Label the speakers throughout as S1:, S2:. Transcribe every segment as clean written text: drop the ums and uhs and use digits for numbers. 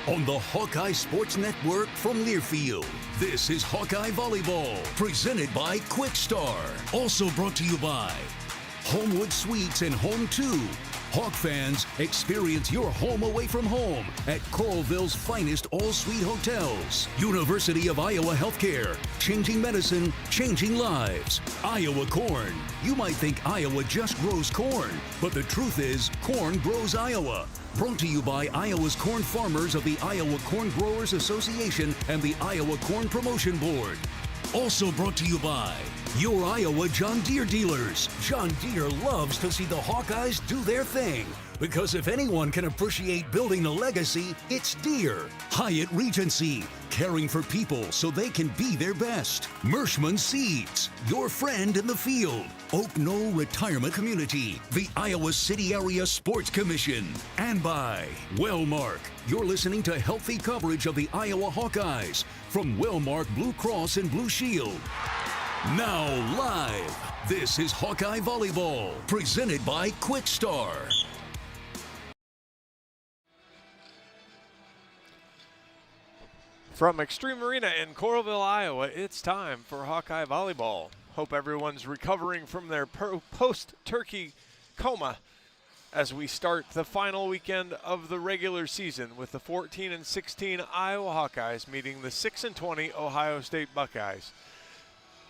S1: on the Hawkeye Sports Network from Learfield. This is Hawkeye Volleyball, presented by Quick Star. Also brought to you by Homewood Suites and Home 2. Hawk fans, experience your home away from home at Coralville's finest all-suite hotels. University of Iowa Healthcare, changing medicine, changing lives. Iowa Corn. You might think Iowa just grows corn, but the truth is, corn grows Iowa. Brought to you by Iowa's corn farmers of the Iowa Corn Growers Association and the Iowa Corn Promotion Board. Also brought to you by your Iowa John Deere dealers. John Deere loves to see the Hawkeyes do their thing, because if anyone can appreciate building a legacy, it's Deere. Hyatt Regency, caring for people so they can be their best. Mershman Seeds, your friend in the field. Oak Knoll Retirement Community, the Iowa City Area Sports Commission. And by Wellmark. You're listening to healthy coverage of the Iowa Hawkeyes from Wellmark Blue Cross and Blue Shield. Now live, this is Hawkeye Volleyball, presented by Quick Star.
S2: From Extreme Arena in Coralville, Iowa, it's time for Hawkeye Volleyball. Hope everyone's recovering from their post-turkey coma as we start the final weekend of the regular season with the 14-16 Iowa Hawkeyes meeting the 6-20 Ohio State Buckeyes.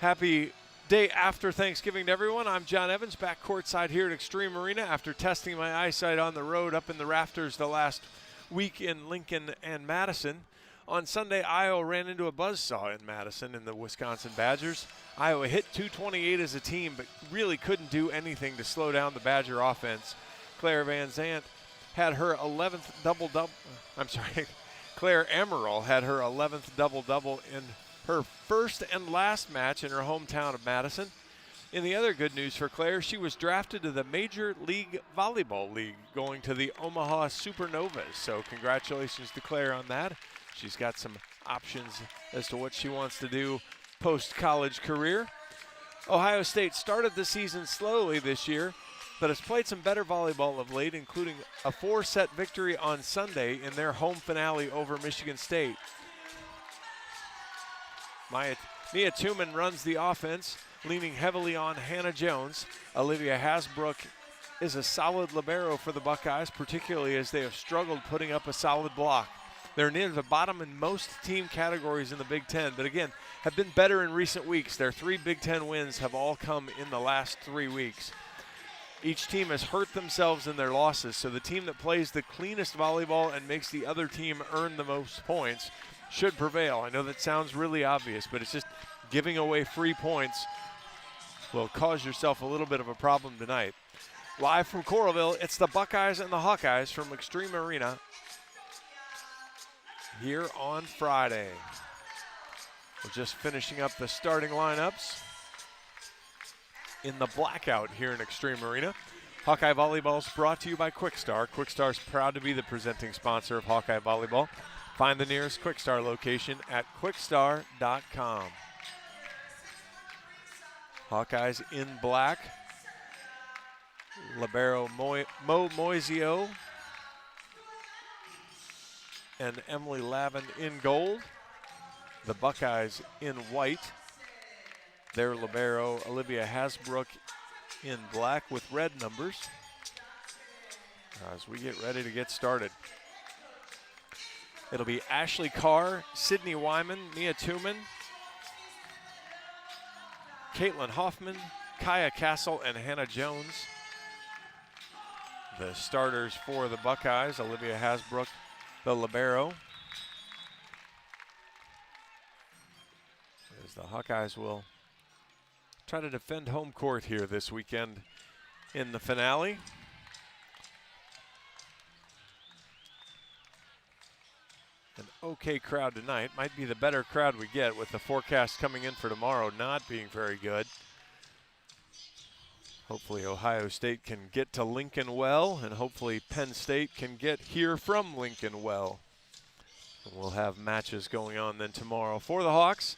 S2: Happy day after Thanksgiving to everyone. I'm John Evans, back courtside here at Extreme Arena after testing my eyesight on the road up in the rafters the last week in Lincoln and Madison. On Sunday, Iowa ran into a buzzsaw in Madison in the Wisconsin Badgers. Iowa hit 228 as a team, but really couldn't do anything to slow down the Badger offense. Claire Van Zandt had her 11th double-double. Claire Emerald had her 11th double-double in her first and last match in her hometown of Madison. In the other good news for Claire, she was drafted to the Major League Volleyball League, going to the Omaha Supernovas. So congratulations to Claire on that. She's got some options as to what she wants to do post-college career. Ohio State started the season slowly this year, but has played some better volleyball of late, including a 4-set victory on Sunday in their home finale over Michigan State. Mia Tuman runs the offense, leaning heavily on Hannah Jones. Olivia Hasbrook is a solid libero for the Buckeyes, particularly as they have struggled putting up a solid block. They're near the bottom in most team categories in the Big Ten, but again, have been better in recent weeks. Their 3 Big Ten wins have all come in the last 3 weeks. Each team has hurt themselves in their losses, so the team that plays the cleanest volleyball and makes the other team earn the most points should prevail. I know that sounds really obvious, but it's just giving away free points will cause yourself a little bit of a problem tonight. Live from Coralville, it's the Buckeyes and the Hawkeyes from Extreme Arena here on Friday. We're just finishing up the starting lineups in the blackout here in Extreme Arena. Hawkeye Volleyball is brought to you by Quick Star. Quick Star is proud to be the presenting sponsor of Hawkeye Volleyball. Find the nearest Quick Star location at quickstar.com. Hawkeyes in black. Libero Mo Moisio and Emily Lavin in gold. The Buckeyes in white. Their libero, Olivia Hasbrook, in black with red numbers as we get ready to get started. It'll be Ashley Carr, Sydney Wyman, Mia Tuman, Caitlin Hoffman, Kaya Castle, and Hannah Jones. The starters for the Buckeyes, Olivia Hasbrook, the libero. As the Hawkeyes will try to defend home court here this weekend in the finale. An okay crowd tonight. Might be the better crowd we get with the forecast coming in for tomorrow not being very good. Hopefully Ohio State can get to Lincoln well, and hopefully Penn State can get here from Lincoln well. And we'll have matches going on then tomorrow. For the Hawks,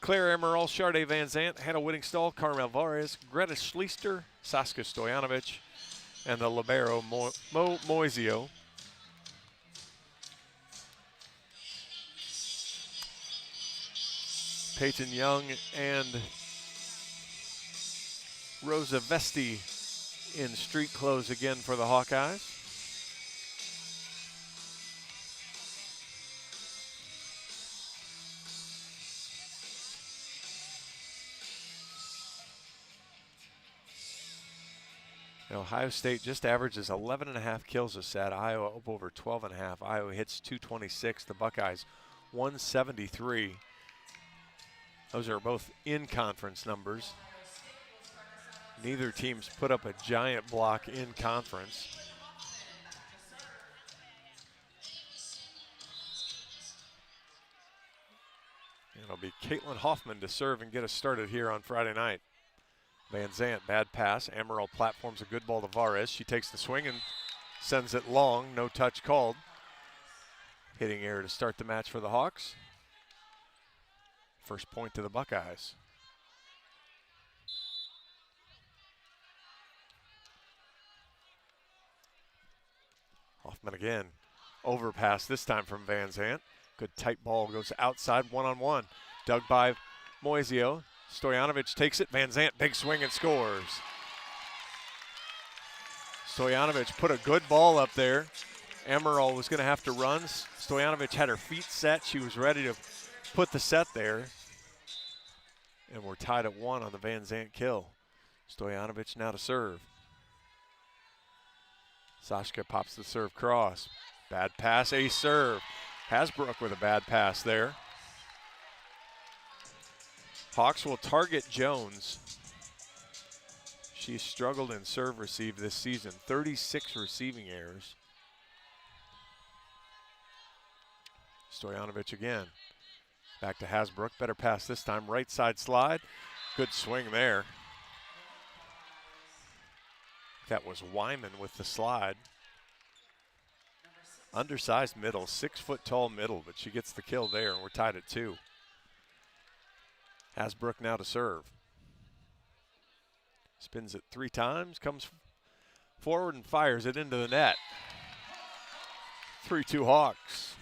S2: Claire Emerald, Sade Van Zandt, Hannah Whittingstall, Carmel Vares, Greta Schleister, Saska Stojanovic, and the libero Mo Moisio. Peyton Young and Rosa Vesti in street clothes again for the Hawkeyes. Ohio State just averages 11.5 kills a set. Iowa up over 12.5. Iowa hits 226. The Buckeyes 173. Those are both in conference numbers. Neither team's put up a giant block in conference. And it'll be Caitlin Hoffman to serve and get us started here on Friday night. Van Zandt, bad pass. Amaral platforms a good ball to Vares. She takes the swing and sends it long. No touch called. Hitting error to start the match for the Hawks. First point to the Buckeyes. Hoffman again. Overpass this time from Van Zandt. Good tight ball goes outside, one-on-one. Dug by Moisio. Stojanovic takes it. Van Zandt, big swing and scores. Stojanovic put a good ball up there. Amaral was going to have to run. Stojanovic had her feet set. She was ready to put the set there. And we're tied at 1 on the Van Zandt kill. Stojanovic now to serve. Sashka pops the serve cross. Bad pass, ace serve. Hasbrook with a bad pass there. Hawks will target Jones. She's struggled in serve receive this season. 36 receiving errors. Stojanovic again. Back to Hasbrook. Better pass this time. Right side slide. Good swing there. That was Wyman with the slide. Undersized middle, 6 foot tall middle, but she gets the kill there, and we're tied at 2. Hasbrook now to serve. Spins it 3 times, comes forward and fires it into the net. 3-2 Hawks.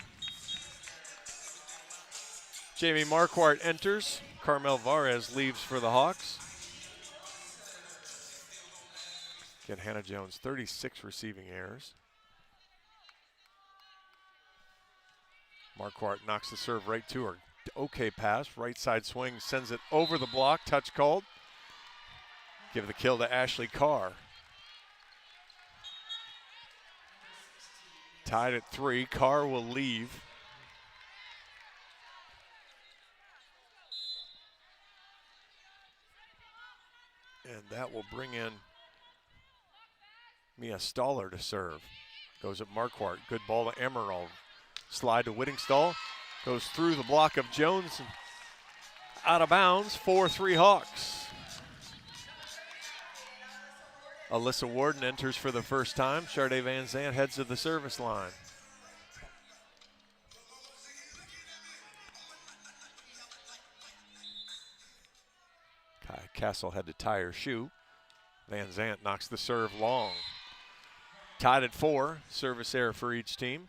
S2: Jamie Marquardt enters. Carmel Vares leaves for the Hawks. Again, Hannah Jones, 36 receiving errors. Marquardt knocks the serve right to her. Okay pass, right side swing, sends it over the block, touch called. Give the kill to Ashley Carr. Tied at 3, Carr will leave. And that will bring in Mia Stoller to serve. Goes at Marquardt, good ball to Emerald. Slide to Whittingstall, goes through the block of Jones and out of bounds, 4-3 Hawks. Alyssa Warden enters for the first time. Sharday Van Zandt heads to the service line. Kai Castle had to tie her shoe. Van Zandt knocks the serve long. Tied at 4, service error for each team.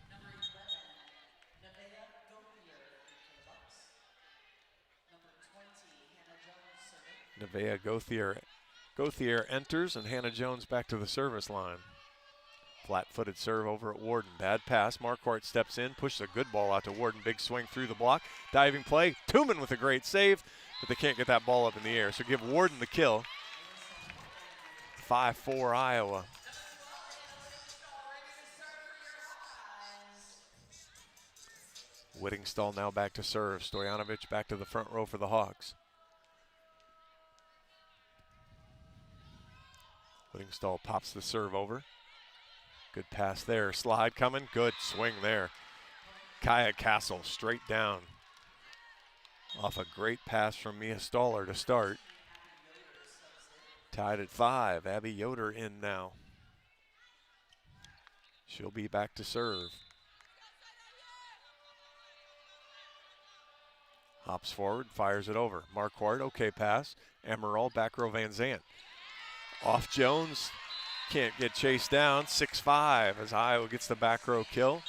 S2: Nevaeh Gauthier enters, and Hannah Jones back to the service line. Flat-footed serve over at Warden. Bad pass. Marquardt steps in, pushes a good ball out to Warden. Big swing through the block. Diving play. Tooman with a great save, but they can't get that ball up in the air. So give Warden the kill. 5-4 Iowa. Whittingstall now back to serve. Stojanovic back to the front row for the Hawks. Whittingstall pops the serve over. Good pass there. Slide coming. Good swing there. Kaya Castle straight down. Off a great pass from Mia Stoller to start. Tied at 5. Abby Yoder in now. She'll be back to serve. Hops forward, fires it over. Marquardt, okay pass. Amaral, back row Van Zandt. Off Jones, can't get chased down. 6-5 as Iowa gets the back row kill.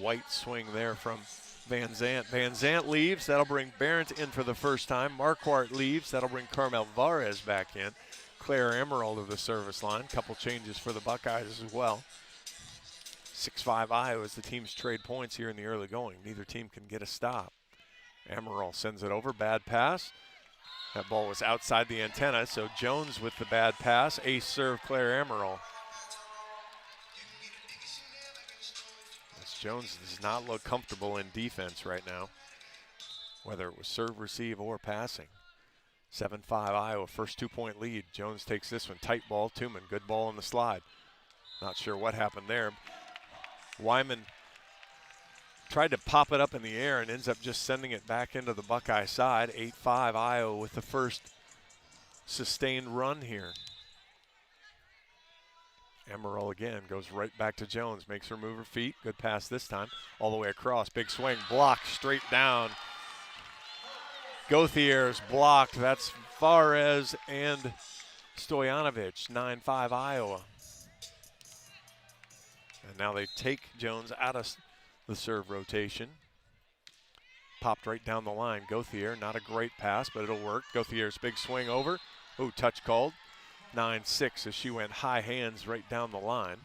S2: White swing there from Van Zant leaves. That'll bring Barrett in for the first time. Marquardt leaves. That'll bring Carmel Varez back in. Claire Emerald to the service line. Couple changes for the Buckeyes as well. 6-5 Iowa as the teams trade points here in the early going. Neither team can get a stop. Emerald sends it over. Bad pass. That ball was outside the antenna, so Jones with the bad pass. Ace serve, Claire Emerald. Jones does not look comfortable in defense right now, whether it was serve, receive, or passing. 7-5 Iowa, first 2-point lead. Jones takes this one, tight ball, Tuman, good ball on the slide. Not sure what happened there. Wyman tried to pop it up in the air and ends up just sending it back into the Buckeye side. 8-5 Iowa with the first sustained run here. Emerald again goes right back to Jones, makes her move her feet. Good pass this time, all the way across. Big swing, blocked straight down. Gauthier's blocked. That's Varez and Stojanovic. 9-5 Iowa. And now they take Jones out of the serve rotation. Popped right down the line. Gauthier, not a great pass, but it'll work. Gauthier's big swing over. Ooh, touch called. 9-6 as she went high hands right down the line.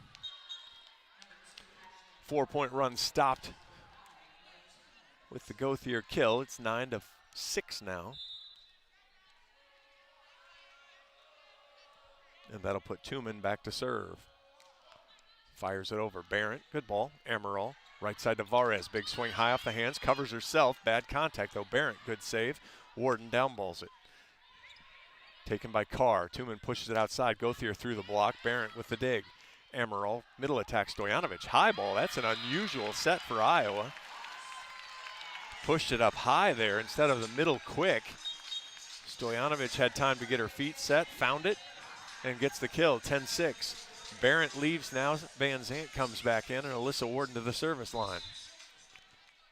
S2: 4-point run stopped with the Gauthier kill. It's 9-6 now. And that'll put Tuman back to serve. Fires it over. Barrett, good ball. Emerald, right side to Varez. Big swing high off the hands, covers herself. Bad contact though. Barrett, good save. Warden downballs it. Taken by Carr. Tuman pushes it outside. Gauthier through the block. Barrett with the dig. Emerald, middle attack. Stojanovic, high ball. That's an unusual set for Iowa. Pushed it up high there instead of the middle quick. Stojanovic had time to get her feet set, found it, and gets the kill. 10-6. Barrett leaves now. Van Zant comes back in, and Alyssa Warden to the service line.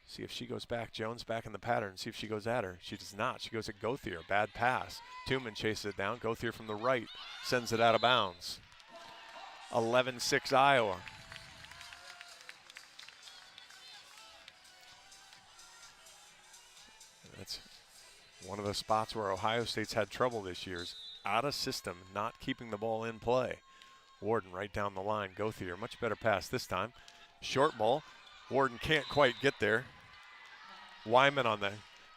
S2: See if she goes back. Jones back in the pattern. See if she goes at her. She does not. She goes at Gauthier. Bad pass. Tuman chases it down. Gauthier from the right sends it out of bounds. 11-6 Iowa. That's one of the spots where Ohio State's had trouble this year. Is out of system, not keeping the ball in play. Warden right down the line. Gauthier, much better pass this time. Short ball. Warden can't quite get there. Wyman on the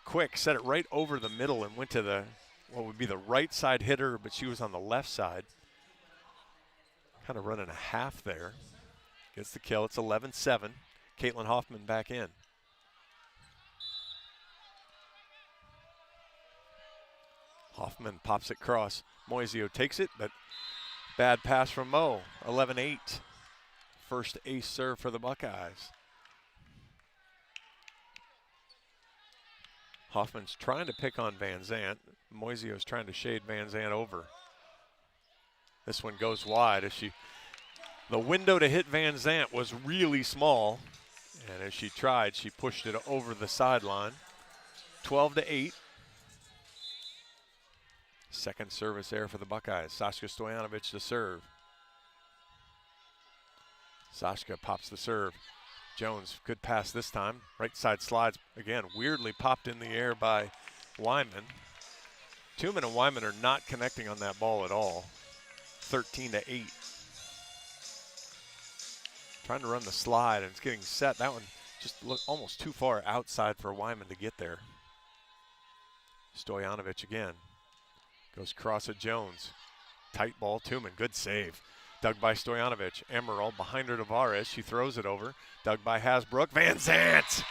S2: quick, set it right over the middle and went to the, what would be the right side hitter, but she was on the left side. Kind of running a half there. Gets the kill. It's 11-7. Caitlin Hoffman back in. Hoffman pops it cross. Moisio takes it, but bad pass from Mo. 11-8. First ace serve for the Buckeyes. Hoffman's trying to pick on Van Zant. Moisio's trying to shade Van Zant over. This one goes wide as the window to hit Van Zant was really small. And as she tried, she pushed it over the sideline. 12-8. Second service error for the Buckeyes. Sasha Stojanovic to serve. Sasha pops the serve. Jones, good pass this time. Right side slides again, weirdly popped in the air by Wyman. Tuman and Wyman are not connecting on that ball at all. 13-8. Trying to run the slide and it's getting set. That one just looked almost too far outside for Wyman to get there. Stojanovic again. Goes cross at Jones. Tight ball, Tuman, good save. Dug by Stojanovic. Emerald behind her to Varez. She throws it over. Dug by Hasbrook. Van Zant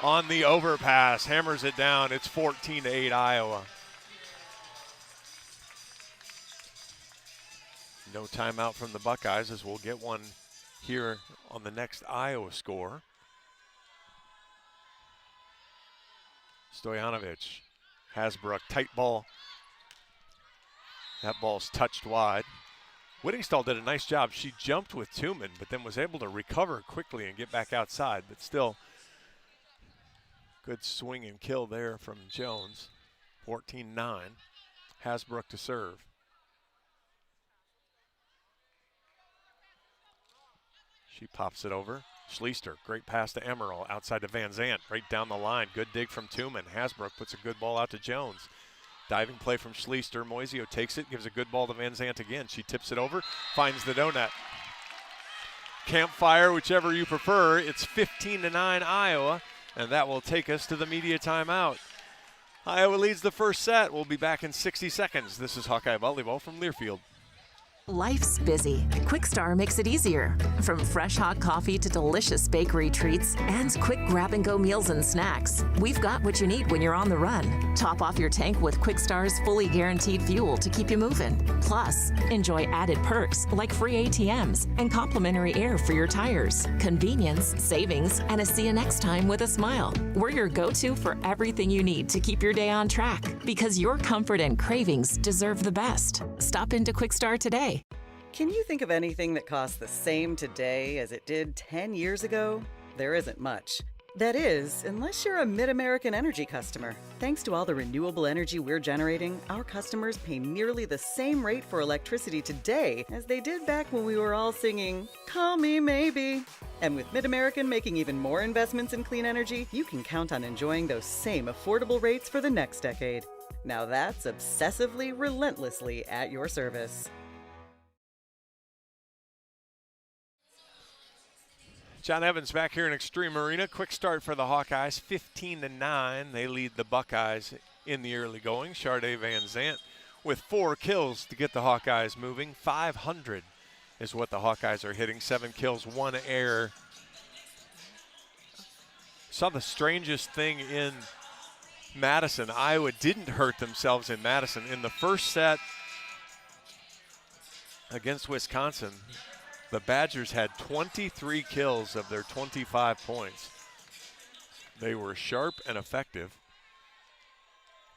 S2: on the overpass. Hammers it down. It's 14-8 Iowa. No timeout from the Buckeyes as we'll get one here on the next Iowa score. Stojanovic. Hasbrook. Tight ball. That ball's touched wide. Whittingstall did a nice job. She jumped with Tuman, but then was able to recover quickly and get back outside. But still, good swing and kill there from Jones. 14-9. Hasbrook to serve. She pops it over. Schleister, great pass to Emerald, outside to Van Zant, right down the line. Good dig from Tooman. Hasbrook puts a good ball out to Jones. Diving play from Schleister. Moisio takes it, gives a good ball to Van Zant again. She tips it over, finds the donut. Campfire, whichever you prefer. It's 15-9 Iowa, and that will take us to the media timeout. Iowa leads the first set. We'll be back in 60 seconds. This is Hawkeye Volleyball from Learfield.
S3: Life's busy. Quickstar makes it easier. From fresh hot coffee to delicious bakery treats and quick grab-and-go meals and snacks, we've got what you need when you're on the run. Top off your tank with Quickstar's fully guaranteed fuel to keep you moving. Plus, enjoy added perks like free ATMs and complimentary air for your tires. Convenience, savings, and a see you next time with a smile. We're your go-to for everything you need to keep your day on track, because your comfort and cravings deserve the best. Stop into Quickstar today.
S4: Can you think of anything that costs the same today as it did 10 years ago? There isn't much. That is, unless you're a Mid-American Energy customer. Thanks to all the renewable energy we're generating, our customers pay nearly the same rate for electricity today as they did back when we were all singing, "Call Me Maybe." And with Mid-American making even more investments in clean energy, you can count on enjoying those same affordable rates for the next decade. Now that's obsessively, relentlessly at your service.
S2: John Evans back here in Extreme Arena. Quick start for the Hawkeyes, 15-9. They lead the Buckeyes in the early going. Sharday Van Zant with 4 kills to get the Hawkeyes moving. 500 is what the Hawkeyes are hitting. 7 kills, 1 error. Saw the strangest thing in Madison. Iowa didn't hurt themselves in Madison. In the first set against Wisconsin, the Badgers had 23 kills of their 25 points. They were sharp and effective.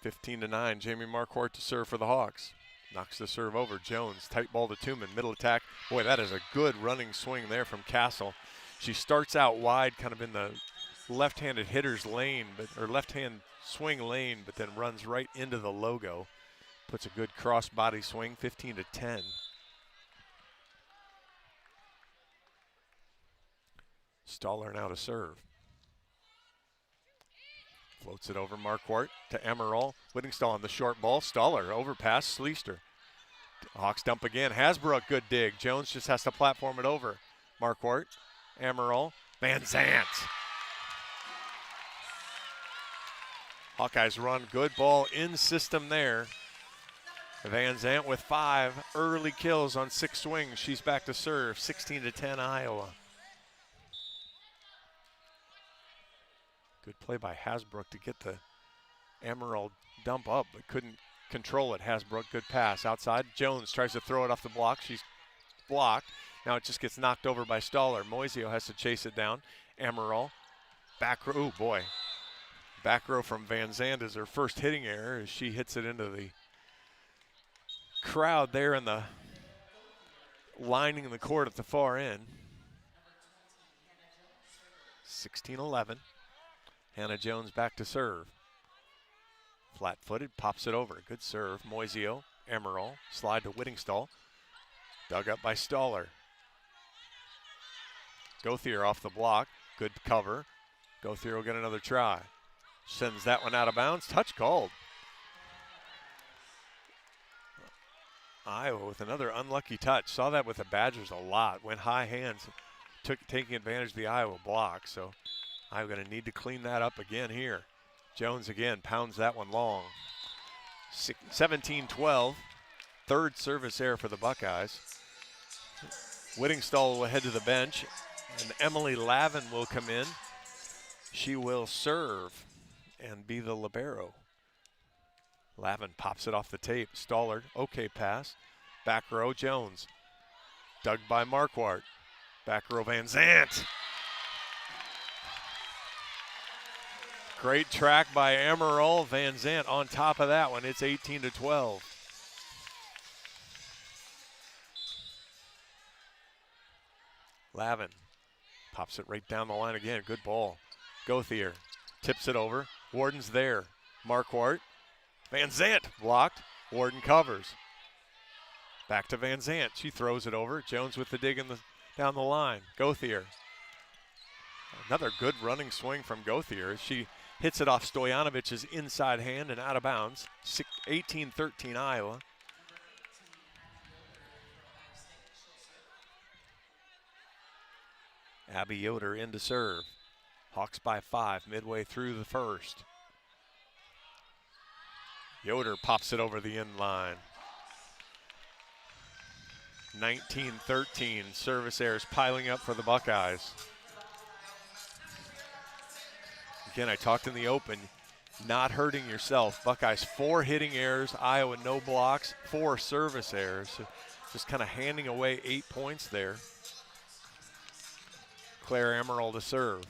S2: 15-9, Jamie Marquardt to serve for the Hawks. Knocks the serve over. Jones, tight ball to Tooman, middle attack. Boy, that is a good running swing there from Castle. She starts out wide, kind of in the left-handed hitter's lane, or left-hand swing lane, but then runs right into the logo. Puts a good cross-body swing, 15-10. Stoller now to serve. Floats it over Marquardt to Emerald. Whittingstall on the short ball. Stoller overpass Schleister. Hawks dump again. Hasbrook, good dig. Jones just has to platform it over. Marquardt, Emerald, Van Zant. Hawkeyes run, good ball in system there. Van Zant with 5 early kills on 6 swings. She's back to serve, 16-10 Iowa. Good play by Hasbrook to get the Emerald dump up, but couldn't control it. Hasbrook, good pass. Outside, Jones tries to throw it off the block. She's blocked. Now it just gets knocked over by Stoller. Moisio has to chase it down. Emerald, back row, oh boy. Back row from Van Zant is her first hitting error as she hits it into the crowd there in the lining the court at the far end. 16-11. Hannah Jones back to serve. Flat-footed, pops it over. Good serve. Moisio, Emerald, slide to Whittingstall. Dug up by Stoller. Gothier off the block. Good cover. Gothier will get another try. Sends that one out of bounds. Touch called. Iowa with another unlucky touch. Saw that with the Badgers a lot. Went high hands, taking advantage of the Iowa block. So I'm going to need to clean that up again here. Jones again pounds that one long. 17-12. Third service error for the Buckeyes. Whittingstall will head to the bench, and Emily Lavin will come in. She will serve and be the libero. Lavin pops it off the tape. Stoller, okay pass. Back row, Jones. Dug by Marquardt. Back row, Van Zant. Great track by Emerald. Van Zant on top of that one. It's 18-12. Lavin pops it right down the line again. Good ball. Gothier tips it over. Warden's there. Marquardt. Van Zant blocked. Warden covers. Back to Van Zant. She throws it over. Jones with the dig in the down the line. Gauthier. Another good running swing from Gauthier. She hits it off Stoyanovic's inside hand and out of bounds. 18-13 Iowa. Abby Yoder in to serve. Hawks by 5 midway through the first. Yoder pops it over the end line. 19-13, service errors piling up for the Buckeyes. Again, I talked in the open, not hurting yourself. Buckeyes 4 hitting errors, Iowa no blocks, 4 service errors. So just kind of handing away 8 points there. Claire Emerald to serve.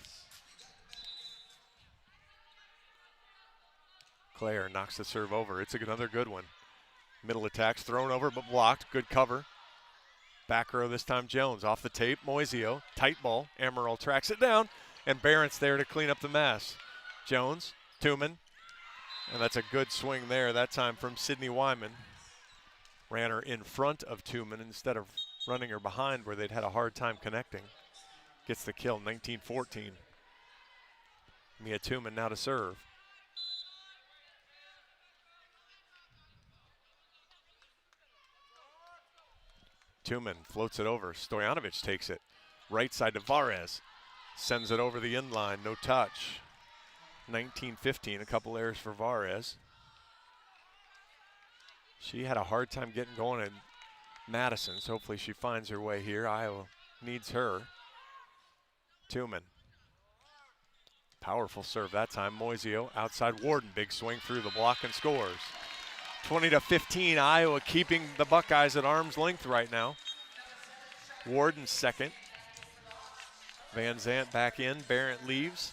S2: Claire knocks the serve over. It's another good one. Middle attacks thrown over but blocked. Good cover. Back row this time Jones off the tape. Moisio, tight ball. Emerald tracks it down, and Barrett's there to clean up the mess. Jones, Tooman, and that's a good swing there, that time from Sydney Wyman. Ran her in front of Tooman instead of running her behind where they'd had a hard time connecting. Gets the kill, 19-14. Mia Tooman now to serve. Tooman floats it over. Stojanovic takes it. Right side to Varez. Sends it over the end line. No touch. 19-15. A couple errors for Varez. She had a hard time getting going in Madison, so hopefully she finds her way here. Iowa needs her. Tooman. Powerful serve that time. Moisio outside Warden. Big swing through the block and scores. 20-15, Iowa keeping the Buckeyes at arm's length right now. Warden second. Van Zant back in, Barrett leaves.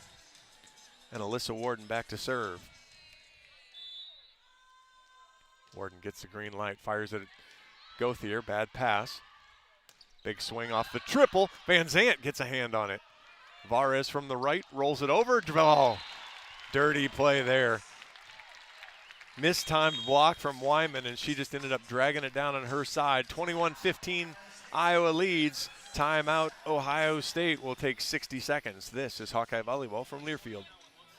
S2: And Alyssa Warden back to serve. Warden gets the green light, fires it at Gauthier, bad pass. Big swing off the triple. Van Zant gets a hand on it. Varez from the right, rolls it over. Oh, dirty play there. Mistimed block from Wyman, and she just ended up dragging it down on her side. 21-15, Iowa leads. Timeout, Ohio State will take 60 seconds. This is Hawkeye Volleyball from Learfield.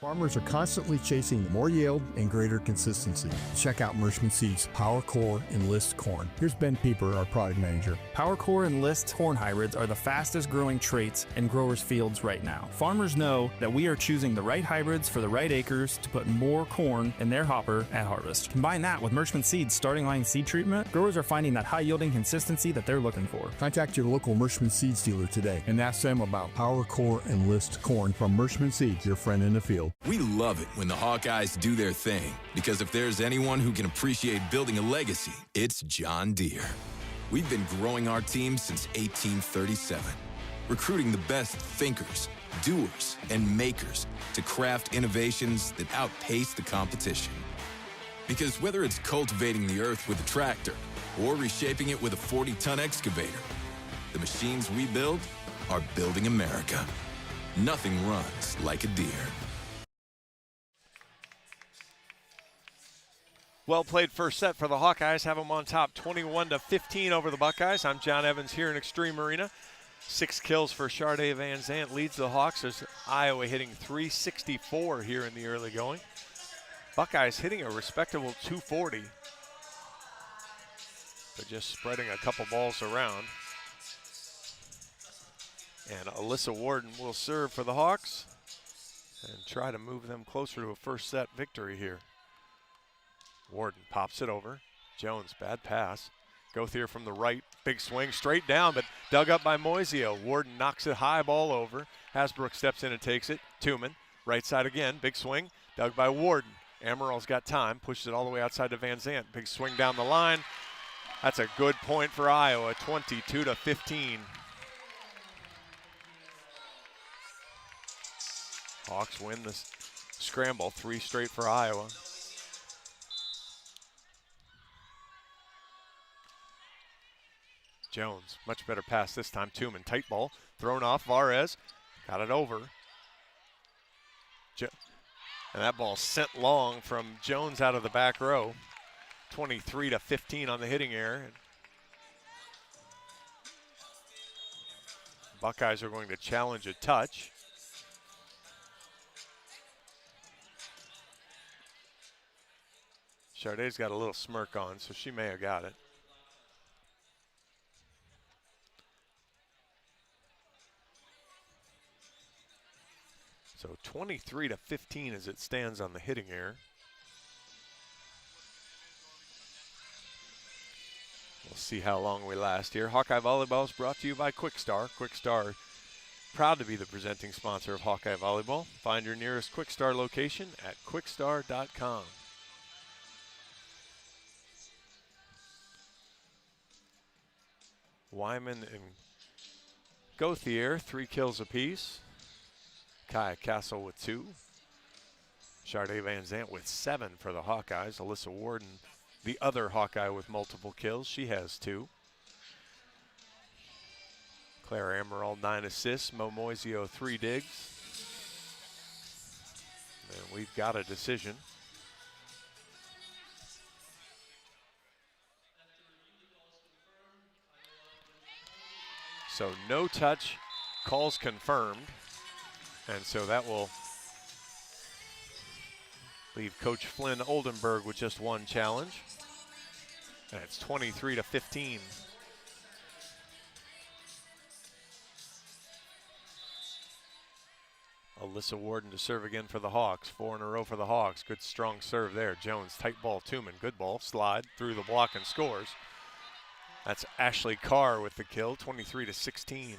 S5: Farmers are constantly chasing more yield and greater consistency. Check out Mershman Seeds Power Core Enlist Corn. Here's Ben Pieper, our product manager.
S6: Power Core Enlist corn hybrids are the fastest growing traits in growers' fields right now. Farmers know that we are choosing the right hybrids for the right acres to put more corn in their hopper at harvest. Combine that with Mershman Seeds starting line seed treatment, growers are finding that high yielding consistency that they're looking for.
S5: Contact your local Mershman Seeds dealer today and ask them about Power Core Enlist Corn from Mershman Seeds, your friend in the field.
S7: We love it when the Hawkeyes do their thing, because if there's anyone who can appreciate building a legacy, it's John Deere. We've been growing our team since 1837, recruiting the best thinkers, doers, and makers to craft innovations that outpace the competition. Because whether it's cultivating the earth with a tractor or reshaping it with a 40-ton excavator, the machines we build are building America. Nothing runs like a Deere.
S2: Well played first set for the Hawkeyes. Have them on top 21-15 over the Buckeyes. I'm John Evans here in Extreme Arena. 6 kills for Sharday Van Zant leads the Hawks as Iowa hitting .364 here in the early going. Buckeyes hitting a respectable .240. They're just spreading a couple balls around. And Alyssa Warden will serve for the Hawks and try to move them closer to a first set victory here. Warden pops it over. Jones, bad pass. Gauthier from the right, big swing straight down, but dug up by Moisio. Warden knocks it high ball over. Hasbrook steps in and takes it. Tooman, right side again, big swing, dug by Warden. Amaril's got time, pushes it all the way outside to Van Zant. Big swing down the line. That's a good point for Iowa, 22-15. Hawks win the scramble, 3 straight for Iowa. Jones, much better pass this time. Tooman, tight ball, thrown off. Varez got it over. And that ball sent long from Jones out of the back row. 23-15 on the hitting error. Buckeyes are going to challenge a touch. Charday's got a little smirk on, so she may have got it. So 23-15 as it stands on the hitting error. We'll see how long we last here. Hawkeye Volleyball is brought to you by Quickstar. Quickstar, proud to be the presenting sponsor of Hawkeye Volleyball. Find your nearest Quickstar location at quickstar.com. Wyman and Gauthier, 3 kills apiece. Kaya Castle with 2. Charday Van Zant with 7 for the Hawkeyes. Alyssa Warden, the other Hawkeye with multiple kills. She has 2. Claire Amaral, 9 assists. Mo Moisio, 3 digs. And we've got a decision. So no touch, calls confirmed. And so that will leave Coach Flynn Oldenburg with just 1 challenge. And it's 23-15. Alyssa Warden to serve again for the Hawks. 4 in a row for the Hawks. Good strong serve there. Jones, tight ball, Tooman, good ball. Slide through the block and scores. That's Ashley Carr with the kill, 23-16.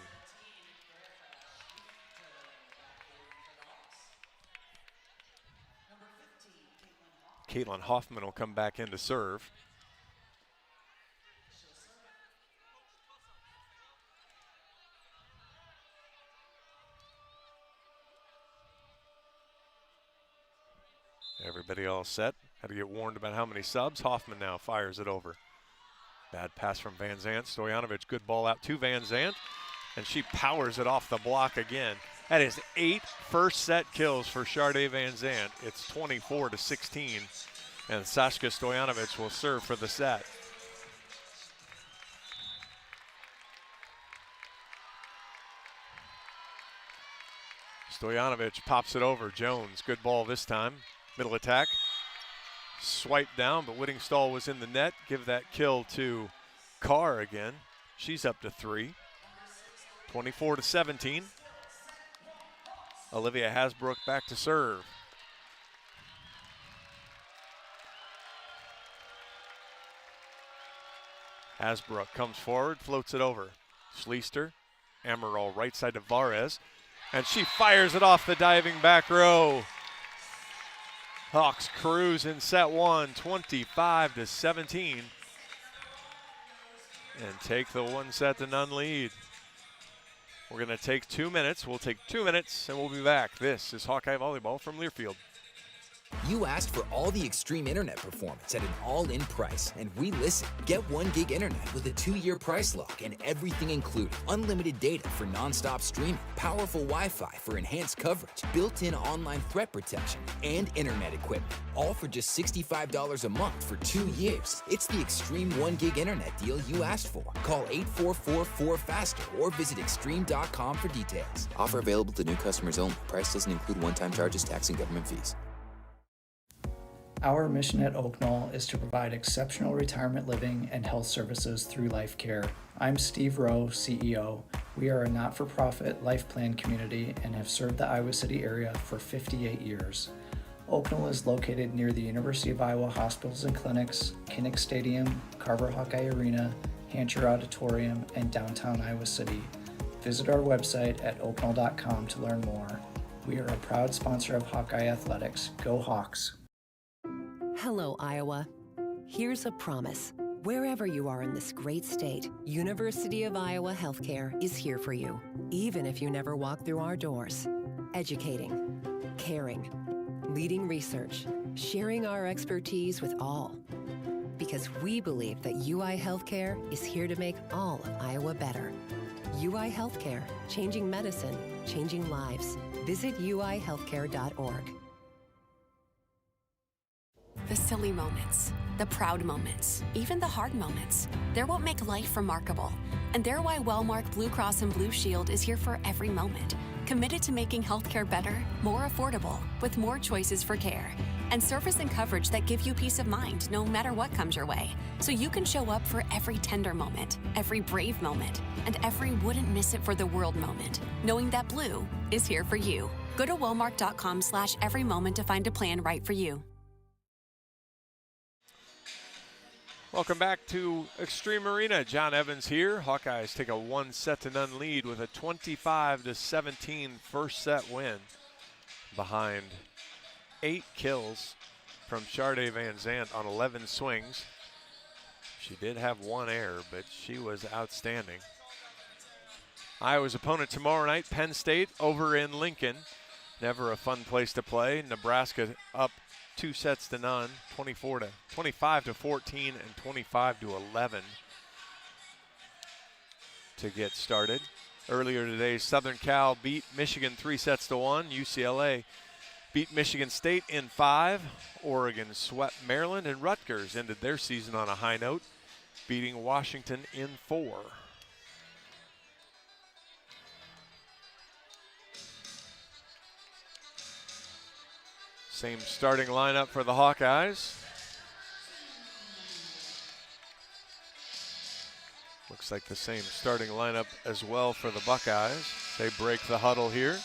S2: Caitlin Hoffman will come back in to serve. Everybody all set. Had to get warned about how many subs. Hoffman now fires it over. Bad pass from Van Zant. Stojanovic, good ball out to Van Zant. And she powers it off the block again. That is 8 first set kills for Charday Van Zant. It's 24-16. And Sashka Stojanovic will serve for the set. Stojanovic pops it over. Jones, good ball this time. Middle attack. Swipe down, but Whittingstall was in the net. Give that kill to Carr again. She's up to 3. 24-17. Olivia Hasbrook back to serve. Hasbrook comes forward, floats it over. Schleister, Amaral right side to Varez, and she fires it off the diving back row. Hawks cruise in set 1, 25-17, and take the 1-0 lead. We're going to take 2 minutes. We'll take 2 minutes, and we'll be back. This is Hawkeye Volleyball from Learfield.
S8: You asked for all the extreme internet performance at an all-in price, and we listened. Get 1 gig internet with a 2-year price lock and everything included. Unlimited data for non-stop streaming, powerful Wi-Fi for enhanced coverage, built-in online threat protection, and internet equipment. All for just $65 a month for 2 years. It's the extreme 1 gig internet deal you asked for. Call 844-4FASTER or visit extreme.com for details. Offer available to new customers only. Price doesn't include one-time charges, tax, and government fees.
S9: Our mission at Oak Knoll is to provide exceptional retirement living and health services through life care. I'm Steve Rowe, CEO. We are a not-for-profit life plan community and have served the Iowa City area for 58 years. Oak Knoll is located near the University of Iowa hospitals and clinics, Kinnick Stadium, Carver Hawkeye Arena, Hancher Auditorium, and downtown Iowa City. Visit our website at oakknoll.com to learn more. We are a proud sponsor of Hawkeye Athletics. Go Hawks!
S10: Hello, Iowa. Here's a promise. Wherever you are in this great state, University of Iowa Healthcare is here for you, even if you never walk through our doors. Educating, caring, leading research, sharing our expertise with all. Because we believe that UI Healthcare is here to make all of Iowa better. UI Healthcare, changing medicine, changing lives. Visit uihealthcare.org.
S11: The silly moments, The proud moments, even the hard moments, they're what make life remarkable. And they're why Wellmark Blue Cross and Blue Shield is here for every moment. Committed to making healthcare better, more affordable, with more choices for care. And service and coverage that give you peace of mind no matter what comes your way. So you can show up for every tender moment, every brave moment, and every wouldn't miss it for the world moment, knowing that Blue is here for you. Go to Wellmark.com/every moment to find a plan right for you.
S2: Welcome back to Extreme Arena. John Evans here. Hawkeyes take a 1-0 lead with a 25-17 first set win behind 8 kills from Sharday Van Zandt on 11 swings. She did have 1 error, but she was outstanding. Iowa's opponent tomorrow night, Penn State over in Lincoln. Never a fun place to play. Nebraska up 2-0, 25-14 and 25-11 to get started. Earlier today, Southern Cal beat Michigan 3-1. UCLA beat Michigan State in 5. Oregon swept Maryland, and Rutgers ended their season on a high note, beating Washington in 4. Same starting lineup for the Hawkeyes. Looks like the same starting lineup as well for the Buckeyes. They break the huddle here.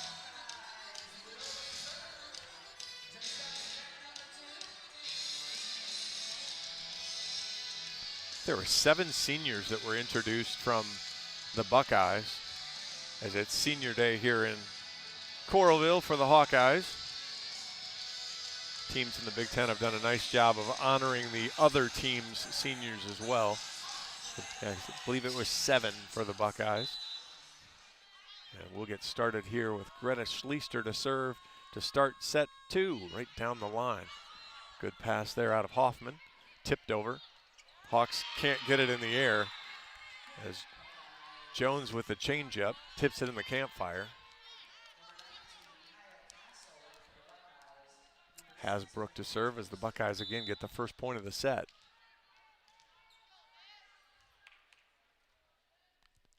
S2: There were 7 seniors that were introduced from the Buckeyes, as it's senior day here in Coralville for the Hawkeyes. Teams in the Big Ten have done a nice job of honoring the other team's seniors as well. I believe it was 7 for the Buckeyes. And we'll get started here with Greta Schleister to serve to start set 2, right down the line. Good pass there out of Hoffman, tipped over. Hawks can't get it in the air as Jones with the changeup tips it in the campfire. Hasbrook to serve as the Buckeyes again get the first point of the set.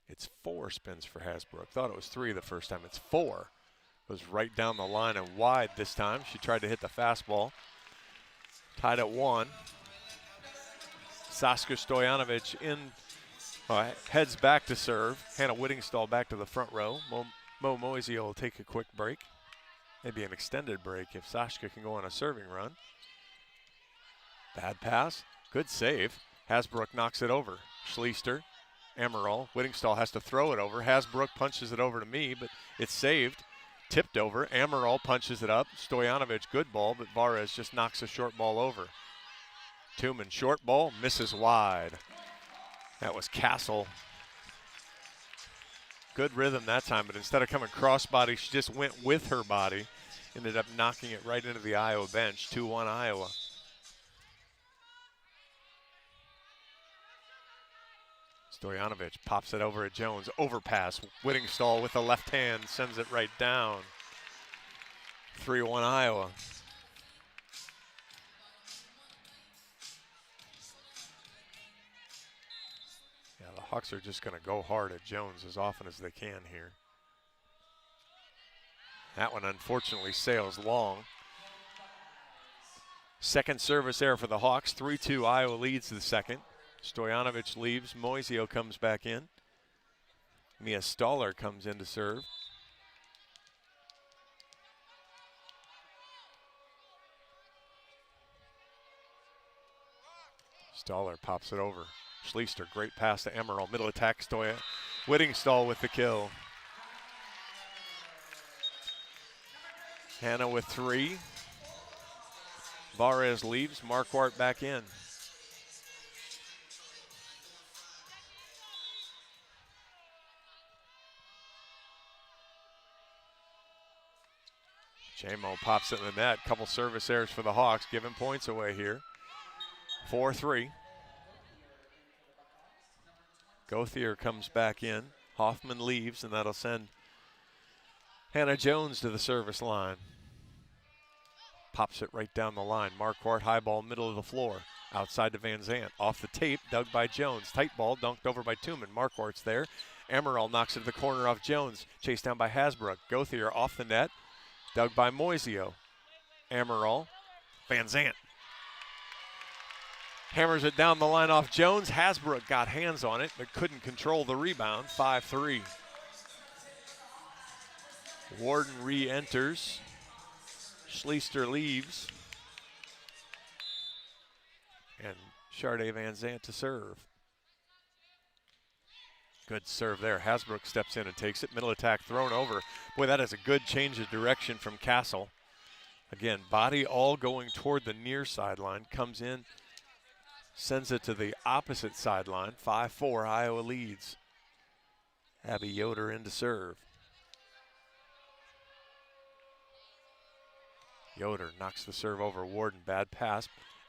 S2: It's 4 spins for Hasbrook. Thought it was 3 the first time. It's 4. Goes right down the line and wide this time. She tried to hit the fastball. Tied at 1. Saskia Stojanovic heads back to serve. Hannah Whittingstall back to the front row. Mo Moisey will take a quick break. Maybe an extended break if Saskia can go on a serving run. Bad pass, good save. Hasbrook knocks it over. Schleister, Emerald, Whittingstall has to throw it over. Hasbrook punches it over to me, but it's saved. Tipped over, Emerald punches it up. Stojanovic, good ball, but Vares just knocks a short ball over. Tooman, short ball, misses wide. That was Castle. Good rhythm that time, but instead of coming crossbody, she just went with her body. Ended up knocking it right into the Iowa bench. 2-1 Iowa. Stojanovic pops it over at Jones. Overpass. Whittingstall with the left hand sends it right down. 3-1 Iowa. The Hawks are just going to go hard at Jones as often as they can here. That one unfortunately sails long. Second service error for the Hawks. 3-2 Iowa leads the second. Stojanovic leaves. Moiseo comes back in. Mia Stoller comes in to serve. Stoller pops it over. Schleister, great pass to Emerald. Middle attack, Whittingstall with the kill. Hannah with 3. Vares leaves, Marquardt back in. Jamo pops it in the net. Couple service errors for the Hawks, giving points away here. 4-3. Gauthier comes back in. Hoffman leaves, and that'll send Hannah Jones to the service line. Pops it right down the line. Marquardt, high ball, middle of the floor. Outside to Van Zandt. Off the tape, dug by Jones. Tight ball, dunked over by Tooman. Marquardt's there. Amaral knocks it to the corner off Jones. Chased down by Hasbrook. Gauthier off the net. Dug by Moisio. Amaral. Van Zandt. Hammers it down the line off Jones. Hasbrook got hands on it, but couldn't control the rebound. 5-3. Warden re-enters. Schleister leaves. And Charday Van Zandt to serve. Good serve there. Hasbrook steps in and takes it. Middle attack thrown over. Boy, that is a good change of direction from Castle. Again, body all going toward the near sideline. Comes in, sends it to the opposite sideline. 5-4, Iowa leads. Abby Yoder in to serve. Yoder knocks the serve over Warden. Bad pass.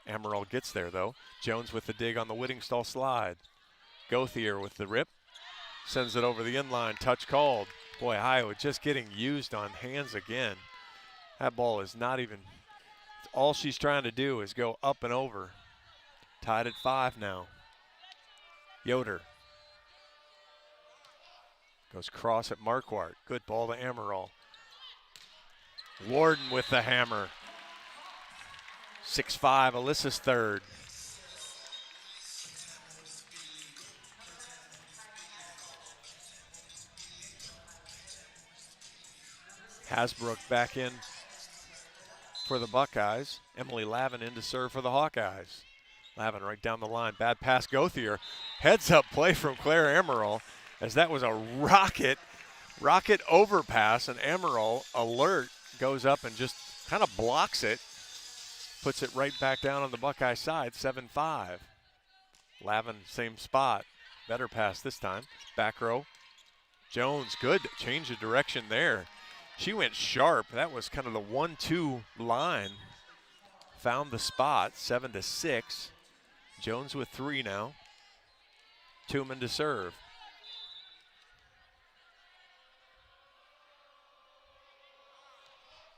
S2: Amaral gets there, though. Jones with the dig on the Whittingstall slide. Gauthier with the rip. Sends it over the inline. Touch called. Boy, Iowa just getting used on hands again. That ball is not even, all she's trying to do is go up and over. Tied at 5 now. Yoder. Goes cross at Marquardt. Good ball to Amaral. Warden with the hammer. 6-5, Alyssa's third. Hasbrook back in for the Buckeyes. Emily Lavin in to serve for the Hawkeyes. Lavin right down the line. Bad pass, Gauthier. Heads up play from Claire Amaral, as that was a rocket overpass, and Amaral, alert, goes up and just kind of blocks it. Puts it right back down on the Buckeye side, 7-5. Lavin, same spot. Better pass this time. Back row. Jones, good change of direction there. She went sharp. That was kind of the 1-2 line. Found the spot, 7-6. Jones with 3 now. Tooman to serve.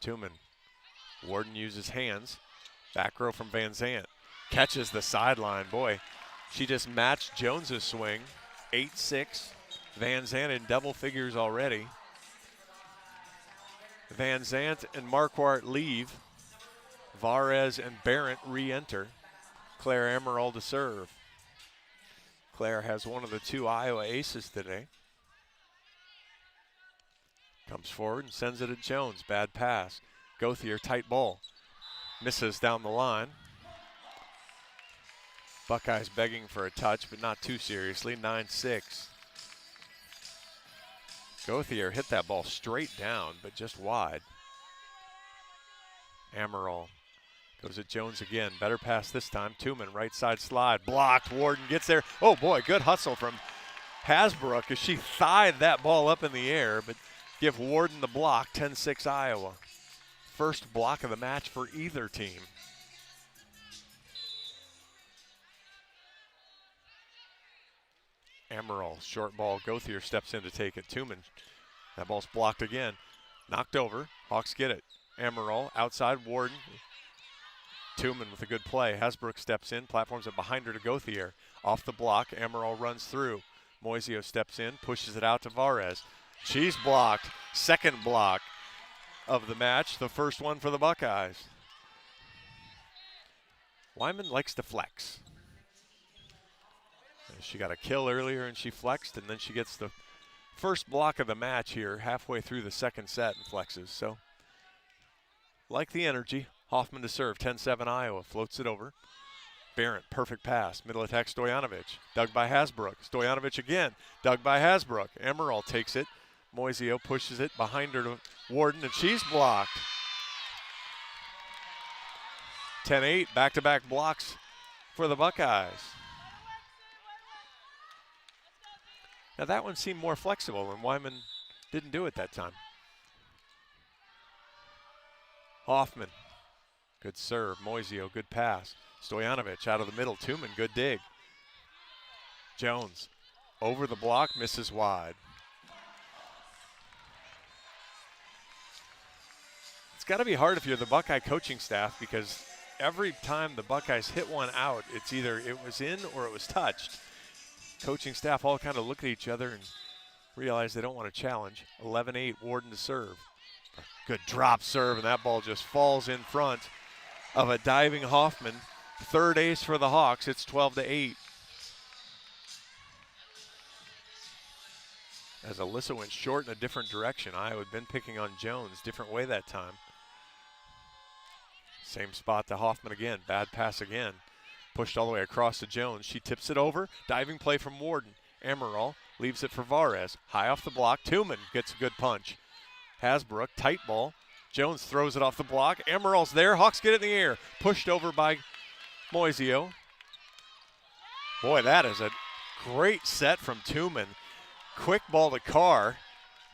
S2: Tooman. Warden uses hands. Back row from Van Zandt. Catches the sideline. Boy, she just matched Jones's swing. 8-6. Van Zandt in double figures already. Van Zandt and Marquardt leave. Varez and Barrett re-enter. Claire Amaral to serve. Claire has one of the 2 Iowa aces today. Comes forward and sends it to Jones. Bad pass. Gauthier, tight ball. Misses down the line. Buckeyes begging for a touch, but not too seriously. 9-6. Gauthier hit that ball straight down, but just wide. Amaral goes at Jones again. Better pass this time. Tooman, right side slide. Blocked. Warden gets there. Oh, boy, good hustle from Hasbrook as she thied that ball up in the air, but give Warden the block. 10-6 Iowa. First block of the match for either team. Amaral, short ball. Gauthier steps in to take it. Tooman, that ball's blocked again. Knocked over. Hawks get it. Amaral, outside. Warden. Tooman with a good play. Hasbrook steps in, platforms it behind her to Gauthier. Off the block, Amaral runs through. Moisio steps in, pushes it out to Varez. She's blocked. Second block of the match, the first one for the Buckeyes. Wyman likes to flex. She got a kill earlier and she flexed, and then she gets the first block of the match here halfway through the second set and flexes. So, like the energy. Hoffman to serve, 10-7 Iowa, floats it over. Barrett, perfect pass, middle attack Stojanovic, dug by Hasbrook. Stojanovic again, dug by Hasbrook. Amaral takes it. Moisio pushes it behind her to Warden, and she's blocked. 10-8, back-to-back blocks for the Buckeyes. Now that one seemed more flexible, and Wyman didn't do it that time. Hoffman, good serve. Moisio, good pass. Stojanovic out of the middle. Tooman, good dig. Jones, over the block, misses wide. It's got to be hard if you're the Buckeye coaching staff, because every time the Buckeyes hit one out, it's either it was in or it was touched. Coaching staff all kind of look at each other and realize they don't want to challenge. 11-8, Warden to serve. Good drop serve, and that ball just falls in front of a diving Hoffman. Third ace for the Hawks. It's 12-8. As Alyssa went short in a different direction. Iowa had been picking on Jones, different way that time. Same spot to Hoffman again. Bad pass again. Pushed all the way across to Jones. She tips it over. Diving play from Warden. Amaral leaves it for Varez. High off the block. Tooman gets a good punch. Hasbrook, tight ball. Jones throws it off the block. Amaral's there. Hawks get it in the air. Pushed over by Moisio. Boy, that is a great set from Tooman. Quick ball to Carr,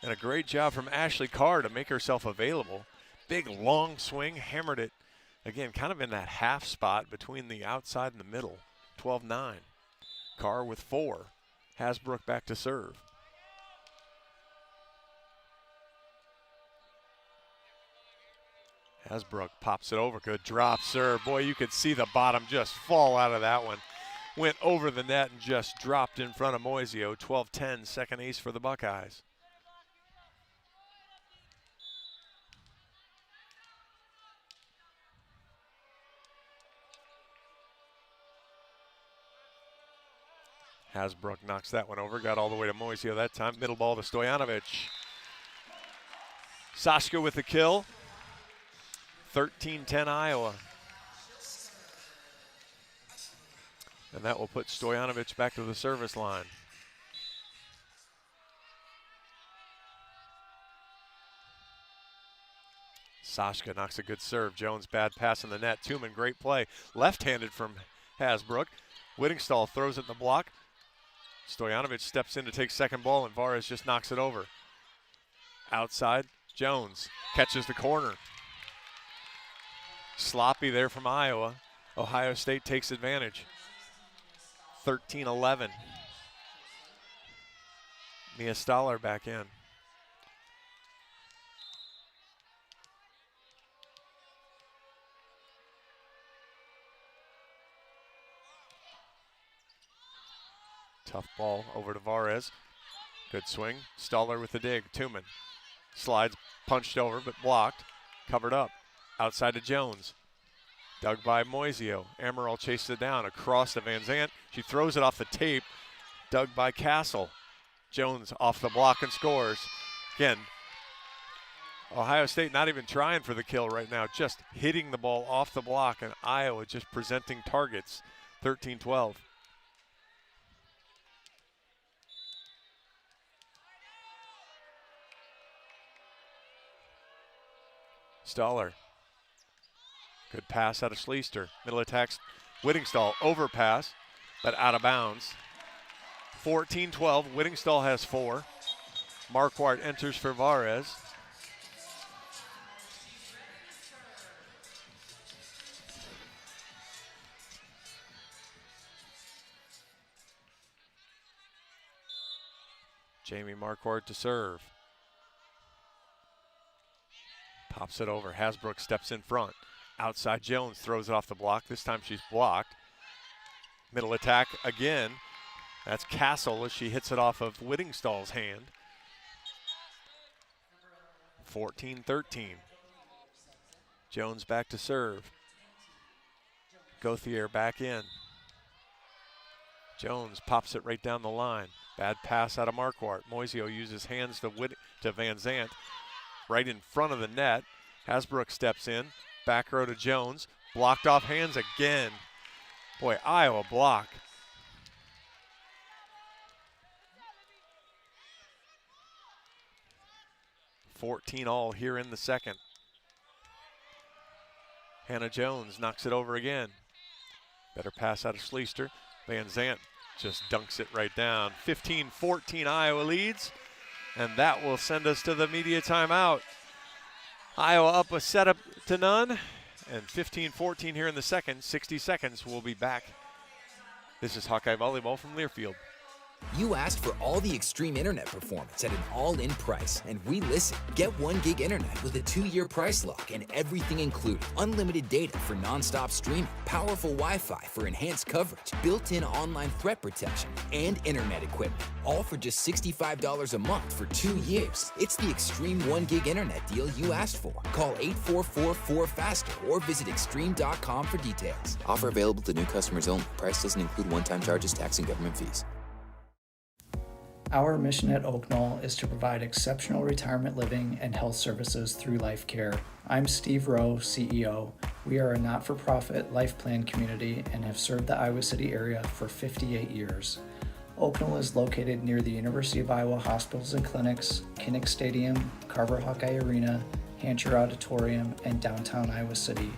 S2: and a great job from Ashley Carr to make herself available. Big long swing, hammered it again, kind of in that half spot between the outside and the middle. 12-9. Carr with 4. Hasbrook back to serve. Hasbrook pops it over. Good drop serve. Boy, you could see the bottom just fall out of that one. Went over the net and just dropped in front of Moisio. 12-10, second ace for the Buckeyes. Hasbrook knocks that one over. Got all the way to Moisio that time. Middle ball to Stojanovic. Sashka with the kill. 13-10 Iowa. And that will put Stojanovic back to the service line. Sashka knocks a good serve. Jones, bad pass in the net. Tooman, great play. Left-handed from Hasbrook. Whittingstall throws it in the block. Stojanovic steps in to take second ball, and Varez just knocks it over. Outside, Jones catches the corner. Sloppy there from Iowa. Ohio State takes advantage. 13-11. Mia Stoller back in. Tough ball over to Varez. Good swing. Stoller with the dig. Tooman slides, punched over, but blocked. Covered up. Outside to Jones. Dug by Moisio. Amaral chases it down across to Van Zandt. She throws it off the tape. Dug by Castle. Jones off the block and scores. Again, Ohio State not even trying for the kill right now, just hitting the ball off the block, and Iowa just presenting targets. 13-12. Stoller. Good pass out of Schleister. Middle attacks Whittingstall. Overpass, but out of bounds. 14-12. Whittingstall has 4. Marquardt enters for Varez. Jamie Marquardt to serve. Pops it over. Hasbrook steps in front. Outside Jones throws it off the block. This time she's blocked. Middle attack again. That's Castle as she hits it off of Whittingstall's hand. 14-13. Jones back to serve. Gauthier back in. Jones pops it right down the line. Bad pass out of Marquardt. Moisio uses hands to Van Zandt. Right in front of the net. Hasbrook steps in. Back row to Jones. Blocked off hands again. Boy, Iowa block. $14 here in the second. Hannah Jones knocks it over again. Better pass out of Schleister. Van Zandt just dunks it right down. 15-14 Iowa leads, and that will send us to the media timeout. Iowa up a setup to none, and 15-14 here in the second. 60 seconds. We'll be back. This is Hawkeye Volleyball from Learfield.
S8: You asked for all the extreme internet performance at an all-in price, and we listen. Get 1 gig internet with a 2-year price lock and everything included. Unlimited data for non-stop streaming, powerful Wi-Fi for enhanced coverage, built-in online threat protection, and internet equipment. All for just $65 a month for 2 years. It's the extreme 1 gig internet deal you asked for. Call 844-4FASTER or visit extreme.com for details. Offer available to new customers only. Price doesn't include one-time charges, tax, and government fees.
S9: Our mission at Oak Knoll is to provide exceptional retirement living and health services through life care. I'm Steve Rowe, CEO. We are a not-for-profit life plan community and have served the Iowa City area for 58 years. Oak Knoll is located near the University of Iowa hospitals and clinics, Kinnick Stadium, Carver Hawkeye Arena, Hancher Auditorium, and downtown Iowa City.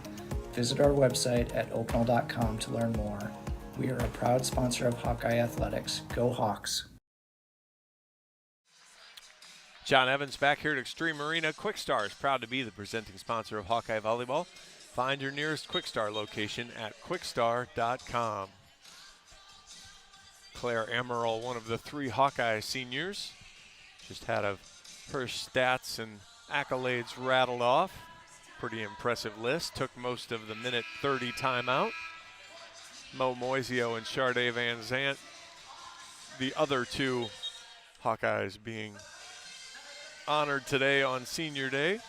S9: Visit our website at oakknoll.com to learn more. We are a proud sponsor of Hawkeye Athletics. Go Hawks!
S2: John Evans back here at Extreme Arena. Quickstar is proud to be the presenting sponsor of Hawkeye Volleyball. Find your nearest Quickstar location at quickstar.com. Claire Amaral, one of the 3 Hawkeye seniors, just had her stats and accolades rattled off. Pretty impressive list. Took most of the minute 30 timeout. Mo Moisio and Sharday Van Zant, the other 2 Hawkeyes being honored today on Senior Day.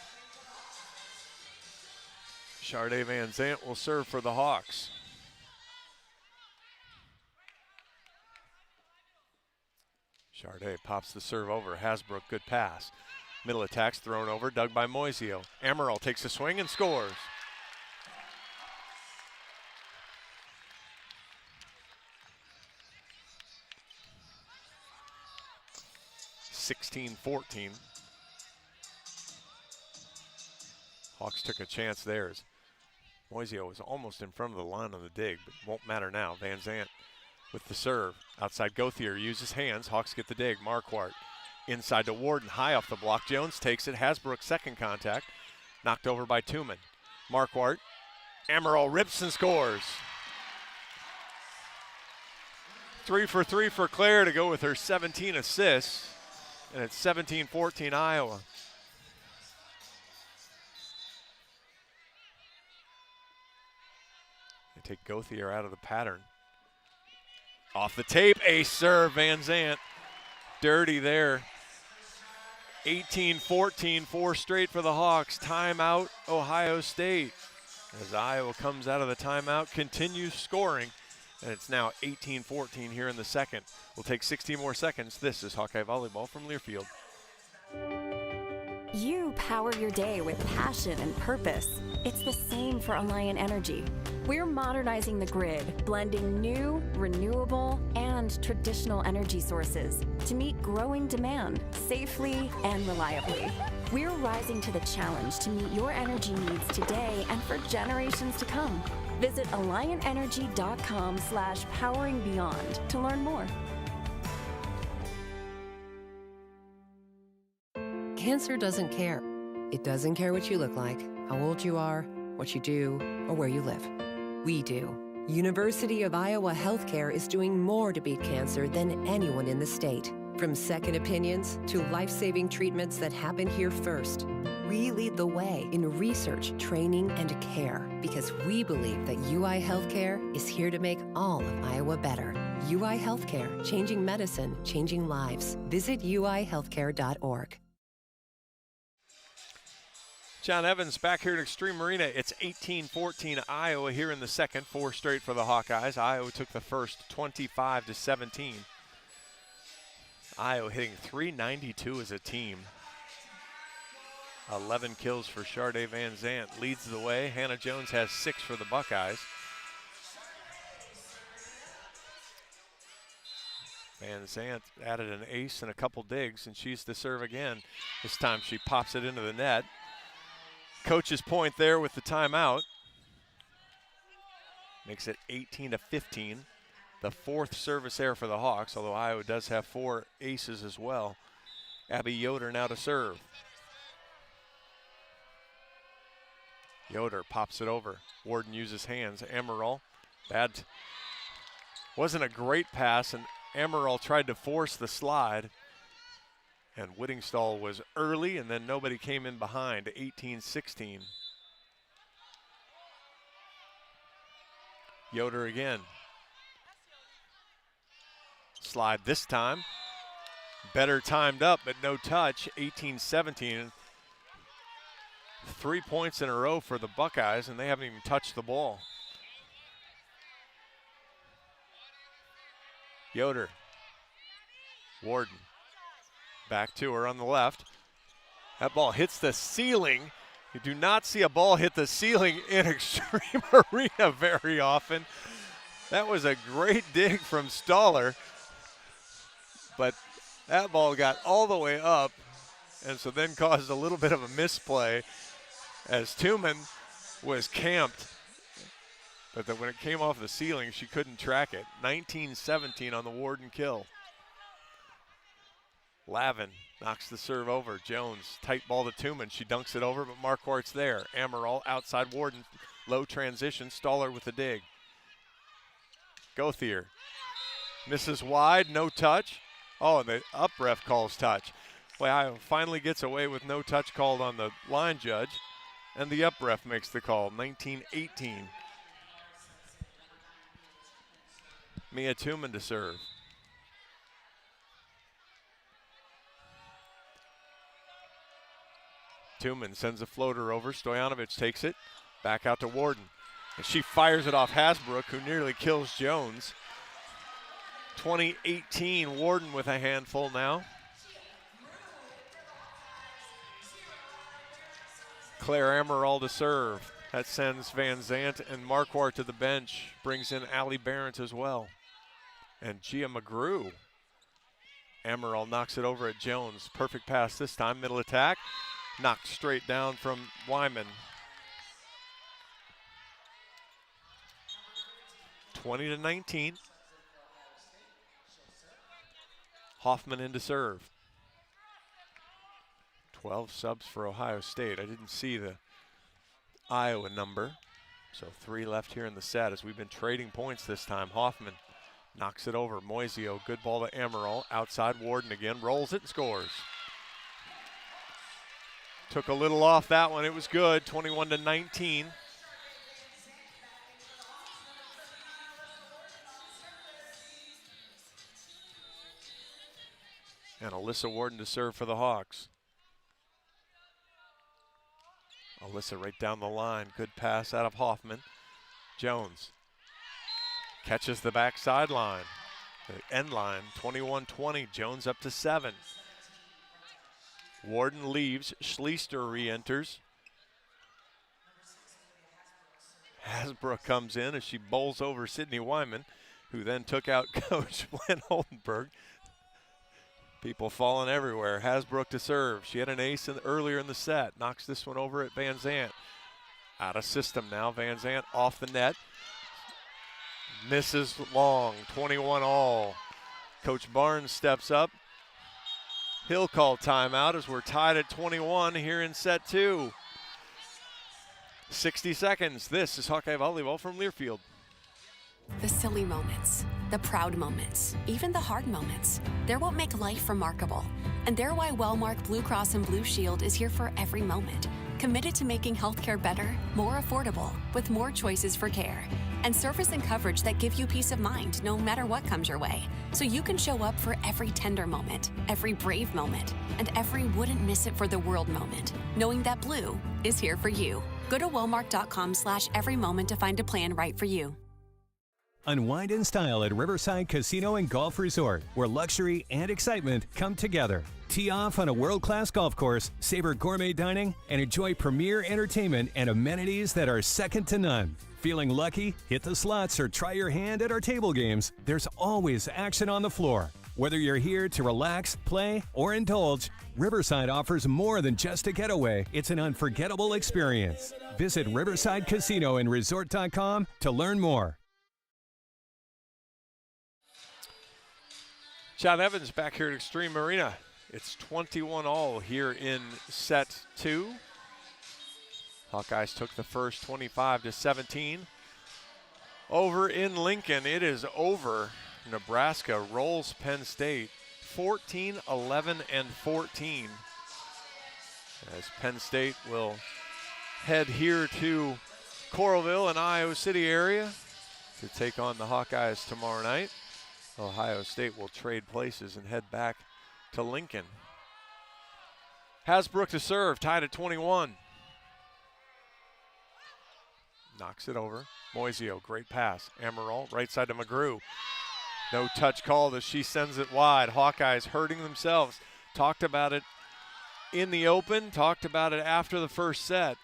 S2: Sharday Van Zant will serve for the Hawks. Sharday pops the serve over. Hasbrook, good pass. Middle attacks thrown over, dug by Moisio. Amaral takes a swing and scores. (16-14). Hawks took a chance there as Moisio was almost in front of the line on the dig, but won't matter now. Van Zant with the serve. Outside Gauthier uses hands. Hawks get the dig. Marquardt inside to Warden. High off the block. Jones takes it. Hasbrook second contact. Knocked over by Tuman. Marquardt. Amaral rips and scores. 3 for 3 for Claire to go with her 17 assists. And it's 17-14 Iowa. Take Gauthier out of the pattern. Off the tape, ace serve, Van Zant. Dirty there. 18-14, 4 straight for the Hawks. Timeout, Ohio State. As Iowa comes out of the timeout, continues scoring, and it's now 18-14 here in the second. We'll take 16 more seconds. This is Hawkeye Volleyball from Learfield.
S12: You power your day with passion and purpose. It's the same for Alliant Energy. We're modernizing the grid, blending new, renewable, and traditional energy sources to meet growing demand safely and reliably. We're rising to the challenge to meet your energy needs today and for generations to come. Visit alliantenergy.com/poweringbeyond to learn more.
S10: Cancer doesn't care. It doesn't care what you look like, how old you are, what you do, or where you live. We do. University of Iowa Healthcare is doing more to beat cancer than anyone in the state. From second opinions to life-saving treatments that happen here first. We lead the way in research, training, and care because we believe that UI Healthcare is here to make all of Iowa better. UI Healthcare, changing medicine, changing lives. Visit uihealthcare.org.
S2: John Evans back here at Extreme Arena. It's 18-14 Iowa here in the second. 4 straight for the Hawkeyes. Iowa took the first 25-17. Iowa hitting .392 as a team. 11 kills for Sharday Van Zant. Leads the way. Hannah Jones has 6 for the Buckeyes. Van Zant added an ace and a couple digs, and she's to serve again. This time she pops it into the net. Coach's point there with the timeout. Makes it 18-15. The 4th service error for the Hawks, although Iowa does have 4 aces as well. Abby Yoder now to serve. Yoder pops it over. Warden uses hands. Amaral, wasn't a great pass, and Amaral tried to force the slide, and Whittingstall was early, and then nobody came in behind, 18-16. Yoder again. Slide this time. Better timed up, but no touch, 18-17. 3 points in a row for the Buckeyes, and they haven't even touched the ball. Yoder. Warden. Back to her on the left. That ball hits the ceiling. You do not see a ball hit the ceiling in Extreme Arena very often. That was a great dig from Stoller, but that ball got all the way up, and so then caused a little bit of a misplay as Tuman was camped. But then when it came off the ceiling, she couldn't track it. 19-17 on the Warden kill. Lavin knocks the serve over. Jones, tight ball to Tuman. She dunks it over, but Marquardt's there. Amaral outside Warden. Low transition. Stoller with the dig. Gothier misses wide, no touch. Oh, and the up ref calls touch. Well, finally gets away with no touch called on the line judge, and the up ref makes the call. 19-18. Mia Tuman to serve. Tuman sends a floater over. Stojanovic takes it. Back out to Warden. And she fires it off Hasbrook, who nearly kills Jones. 20-18, Warden with a handful now. Claire Amaral to serve. That sends Van Zandt and Marquardt to the bench. Brings in Allie Barrett as well. And Gia McGrew. Amaral knocks it over at Jones. Perfect pass this time. Middle attack. Knocked straight down from Wyman. 20-19. Hoffman in to serve. 12 subs for Ohio State. I didn't see the Iowa number. So 3 left here in the set as we've been trading points this time. Hoffman knocks it over. Moisio, good ball to Amaral. Outside Warden again, rolls it and scores. Took a little off that one. It was good, 21-19. And Alyssa Warden to serve for the Hawks. Alyssa right down the line. Good pass out of Hoffman. Jones catches the back sideline. The end line, 21-20. Jones up to 7. Warden leaves. Schleister re-enters. Hasbrook comes in as she bowls over Sydney Wyman, who then took out Coach Glenn Oldenburg. People falling everywhere. Hasbrook to serve. She had an ace earlier in the set. Knocks this one over at Van Zandt. Out of system now. Van Zandt off the net. Misses long. 21 all. Coach Barnes steps up. He'll call timeout as we're tied at 21 here in set 2. 60 seconds. This is Hawkeye Volleyball from Learfield.
S11: The silly moments, the proud moments, even the hard moments. They're what make life remarkable. And they're why Wellmark Blue Cross and Blue Shield is here for every moment. Committed to making healthcare better, more affordable, with more choices for care. And service and coverage that give you peace of mind no matter what comes your way. So you can show up for every tender moment, every brave moment, and every wouldn't miss it for the world moment, knowing that Blue is here for you. Go to wellmark.com/every moment to find a plan right for you.
S13: Unwind in style at Riverside Casino and Golf Resort, where luxury and excitement come together. Tee off on a world-class golf course, savor gourmet dining, and enjoy premier entertainment and amenities that are second to none. Feeling lucky? Hit the slots or try your hand at our table games. There's always action on the floor. Whether you're here to relax, play, or indulge, Riverside offers more than just a getaway. It's an unforgettable experience. Visit riversideCasinoandresort.com to learn more.
S2: John Evans back here at Extreme Arena. It's 21 all here in set 2. Hawkeyes took the first 25-17. Over in Lincoln, it is over Nebraska rolls Penn State 14, 11, and 14. As Penn State will head here to Coralville and Iowa City area to take on the Hawkeyes tomorrow night. Ohio State will trade places and head back to Lincoln. Hasbrook to serve, tied at 21. Knocks it over. Moisio, great pass. Amaral, right side to McGrew. No touch called as she sends it wide. Hawkeyes hurting themselves. Talked about it in the open, talked about it after the first set.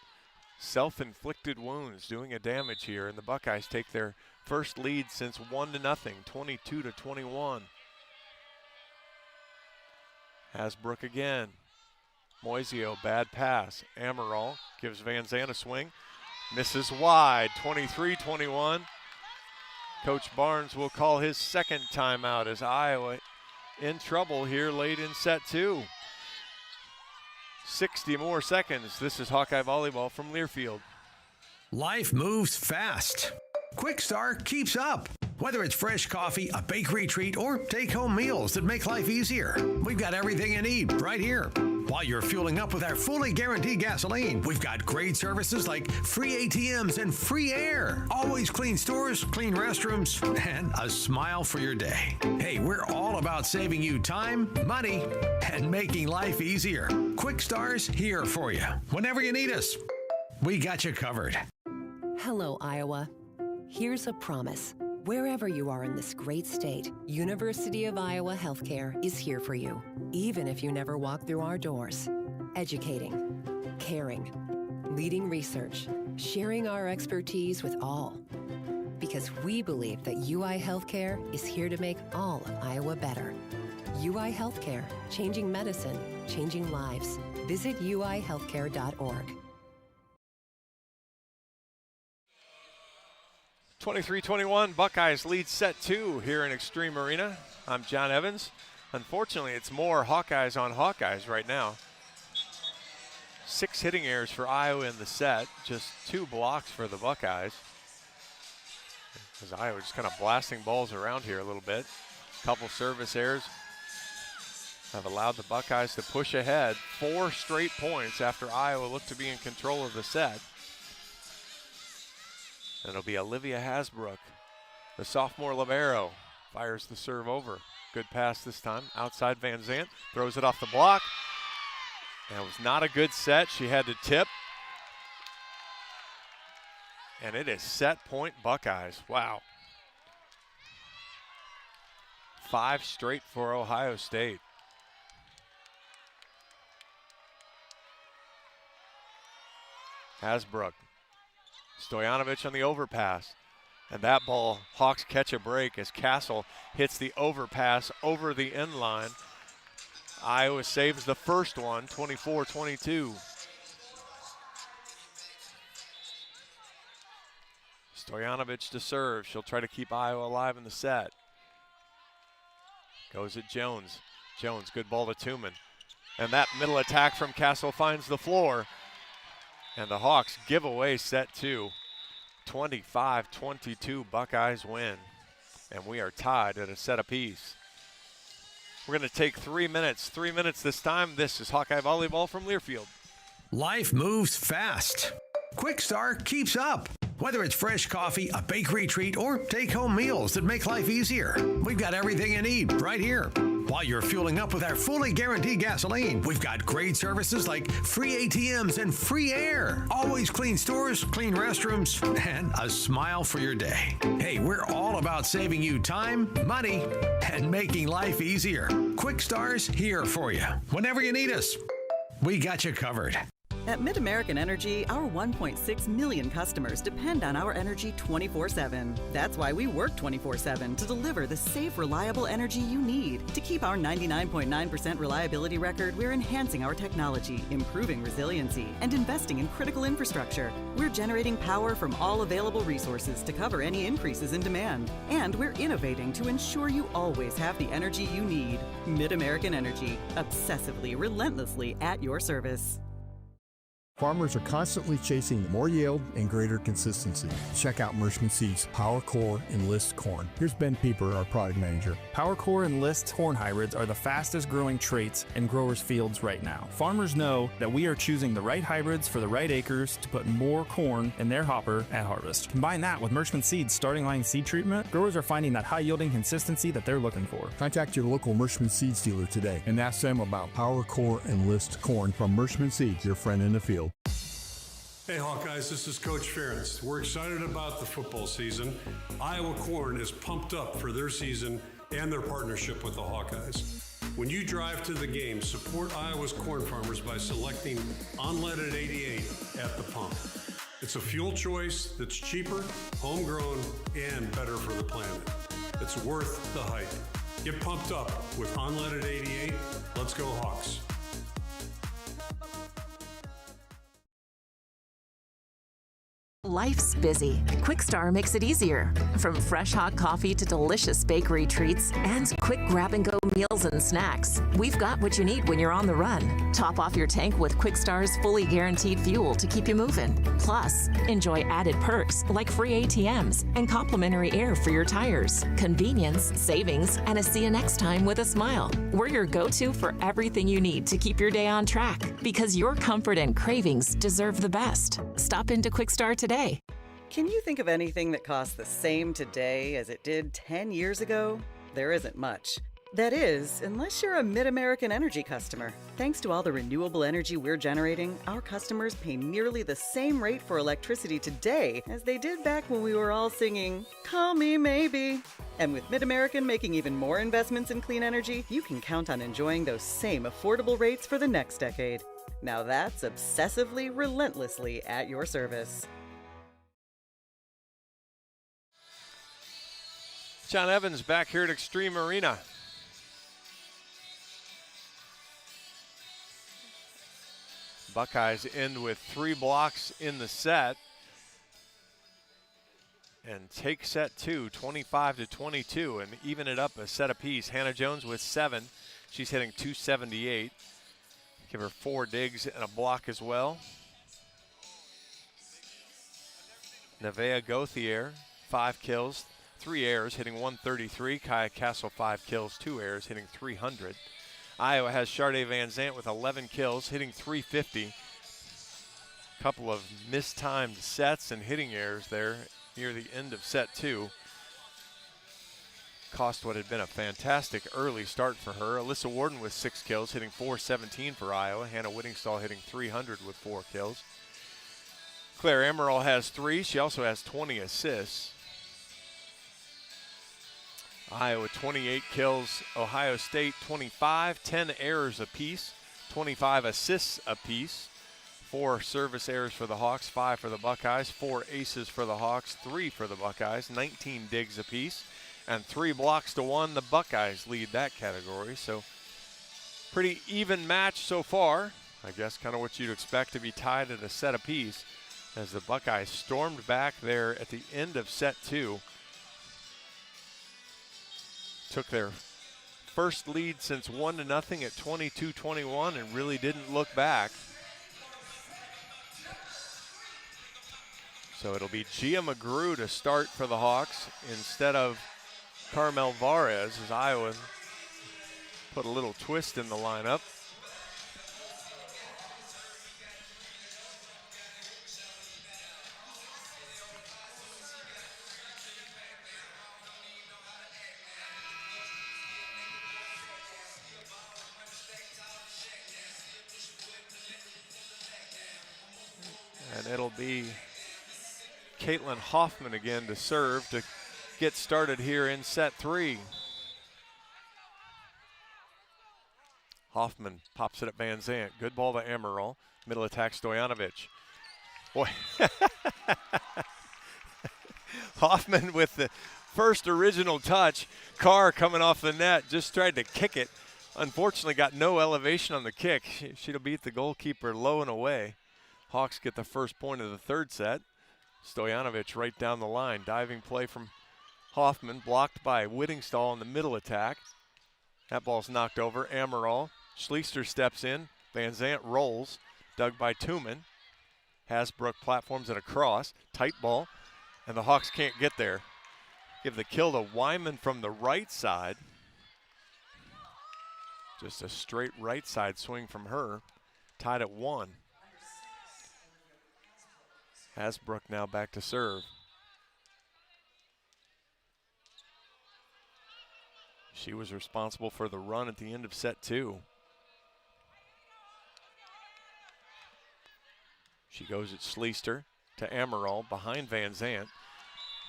S2: Self-inflicted wounds doing a damage here, and the Buckeyes take their first lead since 1-0, 22-21. Hasbrook again. Moisio, bad pass. Amaral gives Van Zandt a swing. Misses wide, 23-21. Coach Barnes will call his second timeout as Iowa in trouble here late in set 2. 60 more seconds. This is Hawkeye Volleyball from Learfield.
S14: Life moves fast. Quick Start keeps up. Whether it's fresh coffee, a bakery treat, or take-home meals that make life easier, we've got everything you need right here. While you're fueling up with our fully guaranteed gasoline, we've got great services like free ATMs and free air. Always clean stores, clean restrooms, and a smile for your day. Hey, we're all about saving you time, money, and making life easier. Quick Star's here for you. Whenever you need us, we got you covered.
S10: Hello, Iowa. Here's a promise. Wherever you are in this great state, University of Iowa Healthcare is here for you, even if you never walk through our doors. Educating, caring, leading research, sharing our expertise with all. Because we believe that UI Healthcare is here to make all of Iowa better. UI Healthcare, changing medicine, changing lives. Visit uihealthcare.org.
S2: 23-21, Buckeyes lead set 2 here in Extreme Arena. I'm John Evans. Unfortunately, it's more Hawkeyes on Hawkeyes right now. 6 hitting errors for Iowa in the set, just 2 blocks for the Buckeyes. As Iowa just kind of blasting balls around here a little bit. Couple service errors have allowed the Buckeyes to push ahead 4 straight points after Iowa looked to be in control of the set. And it'll be Olivia Hasbrook, the sophomore libero, fires the serve over. Good pass this time, outside Van Zandt, throws it off the block. And it was not a good set, she had to tip. And it is set point Buckeyes, wow. 5 straight for Ohio State. Hasbrook. Stojanovic on the overpass. And that ball, Hawks catch a break as Castle hits the overpass over the end line. Iowa saves the first one, 24-22. Stojanovic to serve. She'll try to keep Iowa alive in the set. Goes at Jones. Jones, good ball to Tooman. And that middle attack from Castle finds the floor. And the Hawks give away set 2. 25-22, Buckeyes win. And we are tied at a set apiece. We're going to take 3 minutes. 3 minutes this time. This is Hawkeye Volleyball from Learfield.
S14: Life moves fast. Quick Start keeps up. Whether it's fresh coffee, a bakery treat, or take-home meals that make life easier, we've got everything you need right here. While you're fueling up with our fully guaranteed gasoline, we've got great services like free ATMs and free air. Always clean stores, clean restrooms, and a smile for your day. Hey, we're all about saving you time, money, and making life easier. Quick Star's here for you. Whenever you need us, we got you covered.
S4: At MidAmerican Energy, our 1.6 million customers depend on our energy 24/7. That's why we work 24/7 to deliver the safe, reliable energy you need. To keep our 99.9% reliability record, we're enhancing our technology, improving resiliency, and investing in critical infrastructure. We're generating power from all available resources to cover any increases in demand. And we're innovating to ensure you always have the energy you need. MidAmerican Energy, obsessively, relentlessly at your service.
S5: Farmers are constantly chasing more yield and greater consistency. Check out Mershman Seeds Power Core Enlist Corn. Here's Ben Pieper, our product manager.
S6: Power Core Enlist corn hybrids are the fastest growing traits in growers' fields right now. Farmers know that we are choosing the right hybrids for the right acres to put more corn in their hopper at harvest. Combine that with Mershman Seeds starting line seed treatment, growers are finding that high yielding consistency that they're looking for.
S5: Contact your local Mershman Seeds dealer today and ask them about Power Core Enlist Corn from Mershman Seeds, your friend in the field.
S15: Hey Hawkeyes, this is Coach Ferentz. We're excited about the football season. Iowa Corn is pumped up for their season and their partnership with the Hawkeyes. When you drive to the game, support Iowa's corn farmers by selecting unleaded 88 at the pump. It's a fuel choice that's cheaper, homegrown, and better for the planet. It's worth the hype. Get pumped up with unleaded 88. Let's go Hawks.
S3: Life's busy. Quickstar makes it easier. From fresh hot coffee to delicious bakery treats and quick grab-and-go meals and snacks, we've got what you need when you're on the run. Top off your tank with Quickstar's fully guaranteed fuel to keep you moving. Plus, enjoy added perks like free ATMs and complimentary air for your tires. Convenience, savings, and a see you next time with a smile. We're your go-to for everything you need to keep your day on track because your comfort and cravings deserve the best. Stop into Quickstar today.
S4: Can you think of anything that costs the same today as it did 10 years ago? There isn't much. That is, unless you're a Mid-American Energy customer. Thanks to all the renewable energy we're generating, our customers pay nearly the same rate for electricity today as they did back when we were all singing, "Call Me Maybe." And with Mid-American making even more investments in clean energy, you can count on enjoying those same affordable rates for the next decade. Now that's obsessively, relentlessly at your service.
S2: John Evans back here at Extreme Arena. Buckeyes end with 3 blocks in the set and take set 2, 25-22, and even it up a set apiece. Hannah Jones with 7. She's hitting .278. Give her 4 digs and a block as well. Nevaeh Gauthier, 5 kills. 3 errors, hitting .133. Kaya Castle, 5 kills, 2 errors, hitting .300. Iowa has Sharday Van Zant with 11 kills, hitting .350. Couple of mistimed sets and hitting errors there near the end of set 2. Cost what had been a fantastic early start for her. Alyssa Warden with 6 kills, hitting .417 for Iowa. Hannah Whittingstall hitting .300 with 4 kills. Claire Emerald has 3. She also has 20 assists. Iowa 28 kills, Ohio State 25, 10 errors apiece, 25 assists apiece, 4 service errors for the Hawks, 5 for the Buckeyes, 4 aces for the Hawks, 3 for the Buckeyes, 19 digs apiece, and 3 blocks to 1. The Buckeyes lead that category, so pretty even match so far. I guess kind of what you'd expect to be tied at a set apiece as the Buckeyes stormed back there at the end of set 2. Took their first lead since 1-0 at 22-21 and really didn't look back. So it'll be Gia McGrew to start for the Hawks instead of Carmel Varez as Iowa put a little twist in the lineup. And it'll be Caitlin Hoffman again to serve to get started here in set 3. Hoffman pops it at Van Zant. Good ball to Amaral. Middle attack Stojanovic. Boy. Hoffman with the first original touch. Carr coming off the net, just tried to kick it. Unfortunately got no elevation on the kick. She'd have beat the goalkeeper low and away. Hawks get the first point of the third set. Stojanovic right down the line. Diving play from Hoffman, blocked by Whittingstall in the middle attack. That ball's knocked over. Amaral. Schleister steps in. Van Zant rolls. Dug by Tooman. Hasbrook platforms it across. Tight ball, and the Hawks can't get there. Give the kill to Wyman from the right side. Just a straight right side swing from her. Tied at 1. Hasbrook now back to serve. She was responsible for the run at the end of set 2. She goes at Schleister to Amaral behind Van Zandt.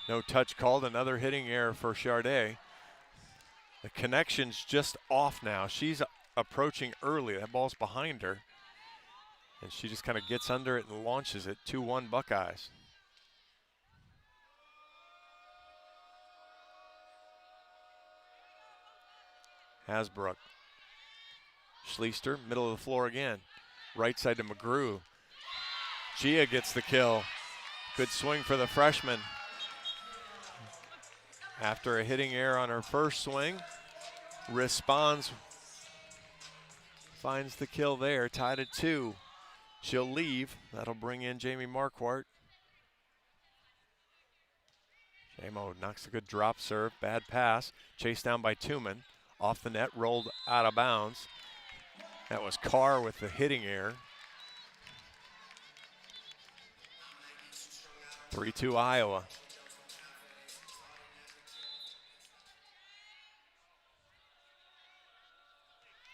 S2: No touch called, another hitting error for Charday. The connection's just off now. She's approaching early. That ball's behind her. And she just kind of gets under it and launches it. 2-1 Buckeyes. Hasbrook. Schleister, middle of the floor again. Right side to McGrew. Gia gets the kill. Good swing for the freshman. After a hitting error on her first swing, responds, finds the kill there, tied at 2. She'll leave. That'll bring in Jamie Marquardt. Jamo knocks a good drop serve, bad pass, chased down by Tuman. Off the net, rolled out of bounds. That was Carr with the hitting error. 3-2 Iowa.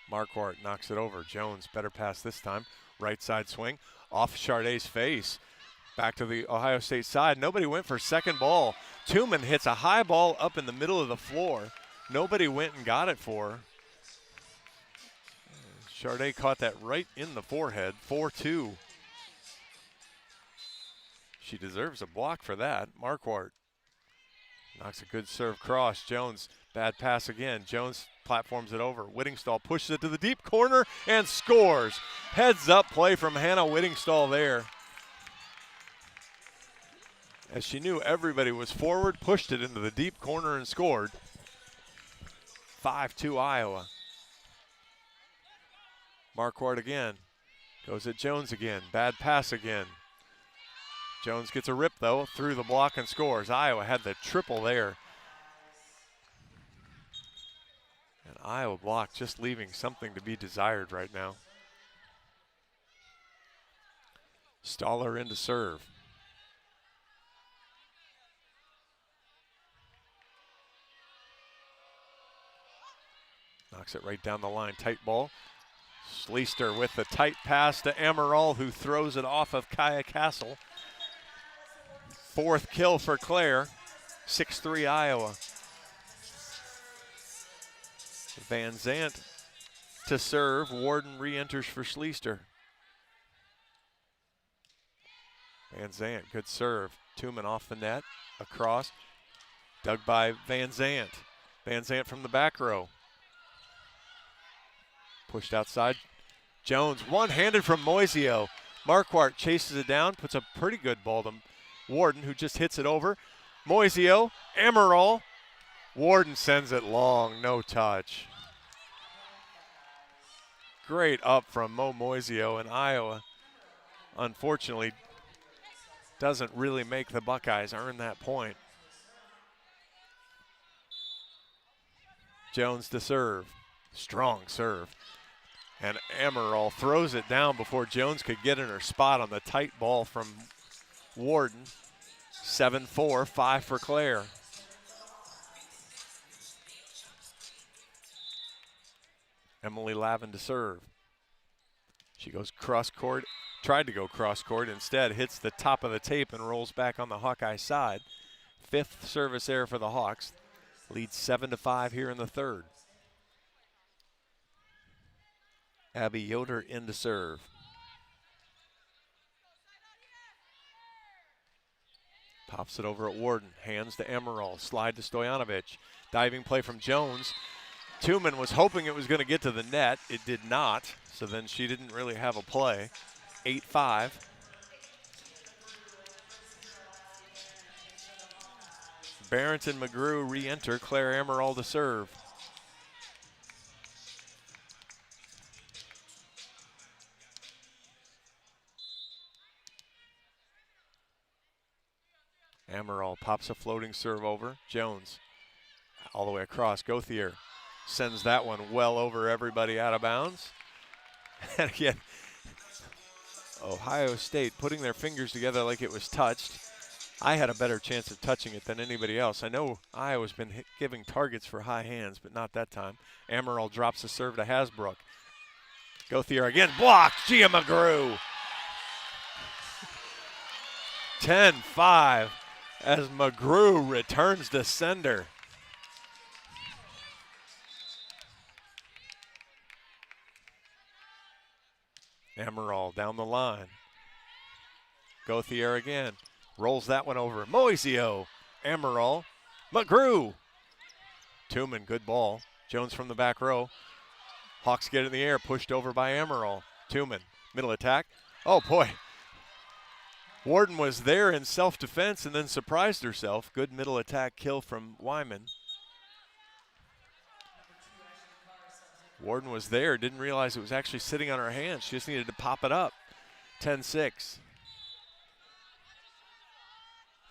S2: Marquardt knocks it over. Jones, better pass this time. Right side swing, off Charday's face. Back to the Ohio State side. Nobody went for second ball. Tuman hits a high ball up in the middle of the floor. Nobody went and got it for her. Charday caught that right in the forehead. 4-2. She deserves a block for that. Marquardt knocks a good serve cross. Jones, bad pass again. Jones platforms it over. Whittingstall pushes it to the deep corner and scores. Heads up play from Hannah Whittingstall there. As she knew everybody was forward, pushed it into the deep corner and scored. 5-2 Iowa. Marquardt again. Goes at Jones again. Bad pass again. Jones gets a rip, though, through the block and scores. Iowa had the triple there. And Iowa block just leaving something to be desired right now. Stoller in to serve. Knocks it right down the line. Tight ball. Schleister with the tight pass to Amaral, who throws it off of Kaya Castle. 4th kill for Claire. 6-3 Iowa. Van Zandt to serve. Warden re-enters for Schleister. Van Zandt, good serve. Tuman off the net, across. Dug by Van Zandt. Van Zandt from the back row. Pushed outside. Jones, one-handed from Moisio. Marquardt chases it down, puts a pretty good ball to Warden, who just hits it over. Moisio, Amaral. Warden sends it long, no touch. Great up from Mo Moisio, and Iowa, unfortunately, doesn't really make the Buckeyes earn that point. Jones to serve. Strong serve. And Amaral throws it down before Jones could get in her spot on the tight ball from Warden. 7-4, 5 for Claire. Emily Lavin to serve. She goes cross court, tried to go cross court, instead hits the top of the tape and rolls back on the Hawkeye side. 5th service error for the Hawks. Leads 7-5 here in the 3rd. Abby Yoder in to serve. Pops it over at Warden. Hands to Amaral. Slide to Stojanovic. Diving play from Jones. Tuman was hoping it was going to get to the net. It did not. So then she didn't really have a play. 8-5. Barrington McGrew re-enter. Claire Amaral to serve. Amaral pops a floating serve over. Jones all the way across. Gauthier sends that one well over everybody out of bounds. And again, Ohio State putting their fingers together like it was touched. I had a better chance of touching it than anybody else. I know Iowa's been giving targets for high hands, but not that time. Amaral drops the serve to Hasbrook. Gauthier again, blocked. Gia McGrew. 10-5 as McGrew returns to sender. Amaral down the line. Gauthier again. Rolls that one over. Moisio. Amaral. McGrew. Tooman, good ball. Jones from the back row. Hawks get in the air, pushed over by Amaral. Tooman, middle attack. Oh boy. Warden was there in self-defense and then surprised herself. Good middle attack kill from Wyman. Warden was there, didn't realize it was actually sitting on her hands. She just needed to pop it up. 10-6.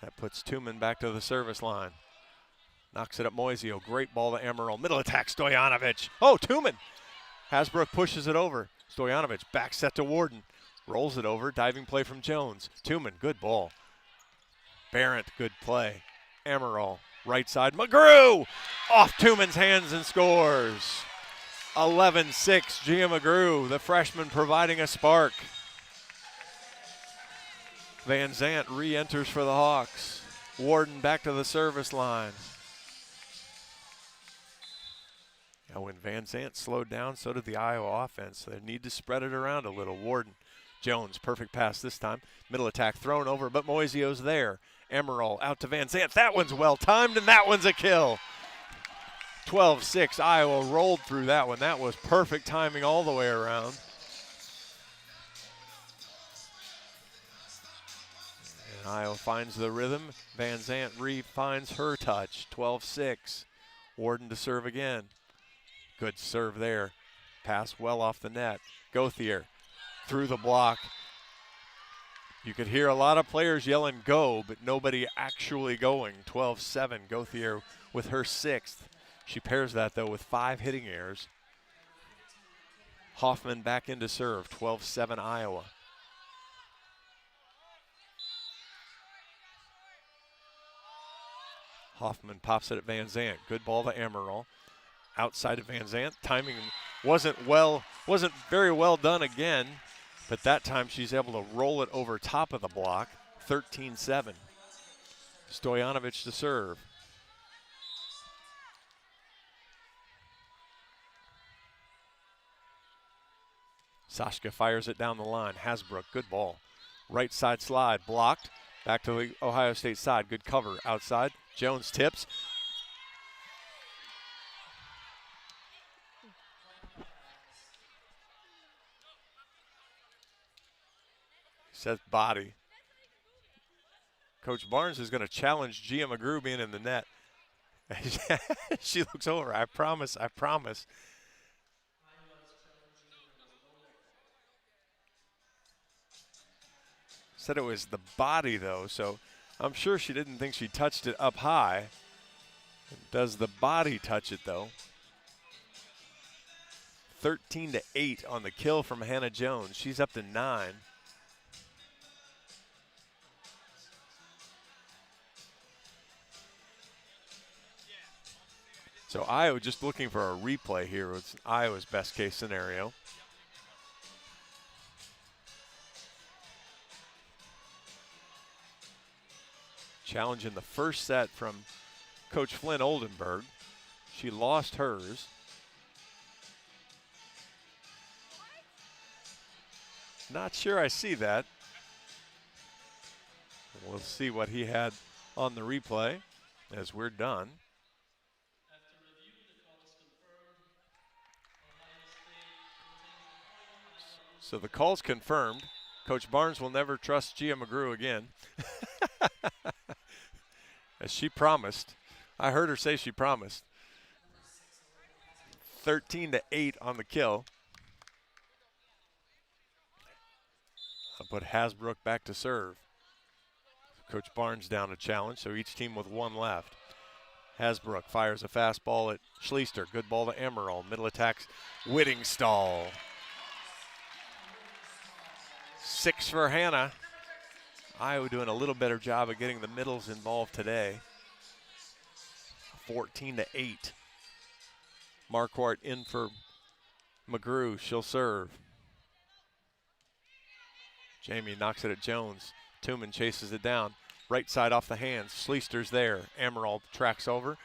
S2: That puts Tooman back to the service line. Knocks it up Moisio. Great ball to Amaral. Middle attack, Stojanovic. Oh, Tooman. Hasbrook pushes it over. Stojanovic back set to Warden. Rolls it over. Diving play from Jones. Tooman, good ball. Barrett, good play. Amaral, right side. McGrew off Tooman's hands and scores. 11-6, Gia McGrew, the freshman providing a spark. Van Zant re-enters for the Hawks. Warden back to the service line. Now when Van Zant slowed down, so did the Iowa offense. So they need to spread it around a little. Warden, Jones, perfect pass this time. Middle attack thrown over, but Moisio's there. Amaral out to Van Zant. That one's well timed, and that one's a kill. 12-6, Iowa rolled through that one. That was perfect timing all the way around. And Iowa finds the rhythm. Van Zant finds her touch. 12-6. Warden to serve again. Good serve there. Pass well off the net. Gauthier through the block. You could hear a lot of players yelling go, but nobody actually going. 12-7, Gauthier with her sixth. She pairs that, though, with 5 hitting errors. Hoffman back into serve, 12-7 Iowa. Hoffman pops it at Van Zant. Good ball to Amaral. Outside of Van Zant. Timing wasn't very well done again, but that time she's able to roll it over top of the block. 13-7. Stojanovic to serve. Sashka fires it down the line. Hasbrook, good ball. Right side slide, blocked. Back to the Ohio State side. Good cover outside. Jones tips. Says body. Coach Barnes is going to challenge Gia McGrew being in the net. She looks over. I promise. Said it was the body, though, so I'm sure she didn't think she touched it up high. Does the body touch it, though? 13-8 on the kill from Hannah Jones. She's up to 9. So Iowa just looking for a replay here. It's Iowa's best case scenario. Challenge in the first set from Coach Flynn Oldenburg. She lost hers. Not sure I see that. We'll see what he had on the replay as we're done. So the call's confirmed. Coach Barnes will never trust Gia McGrew again. As she promised. I heard her say she promised. 13-8 on the kill. I'll put Hasbrook back to serve. Coach Barnes down to challenge, so each team with one left. Hasbrook fires a fastball at Schleister. Good ball to Emerald. Middle attacks Whittingstall. 6 for Hannah. Iowa doing a little better job of getting the middles involved today. 14-8. Marquardt in for McGrew. She'll serve. Jamie knocks it at Jones. Tooman chases it down. Right side off the hands. Schleister's there. Emerald tracks over.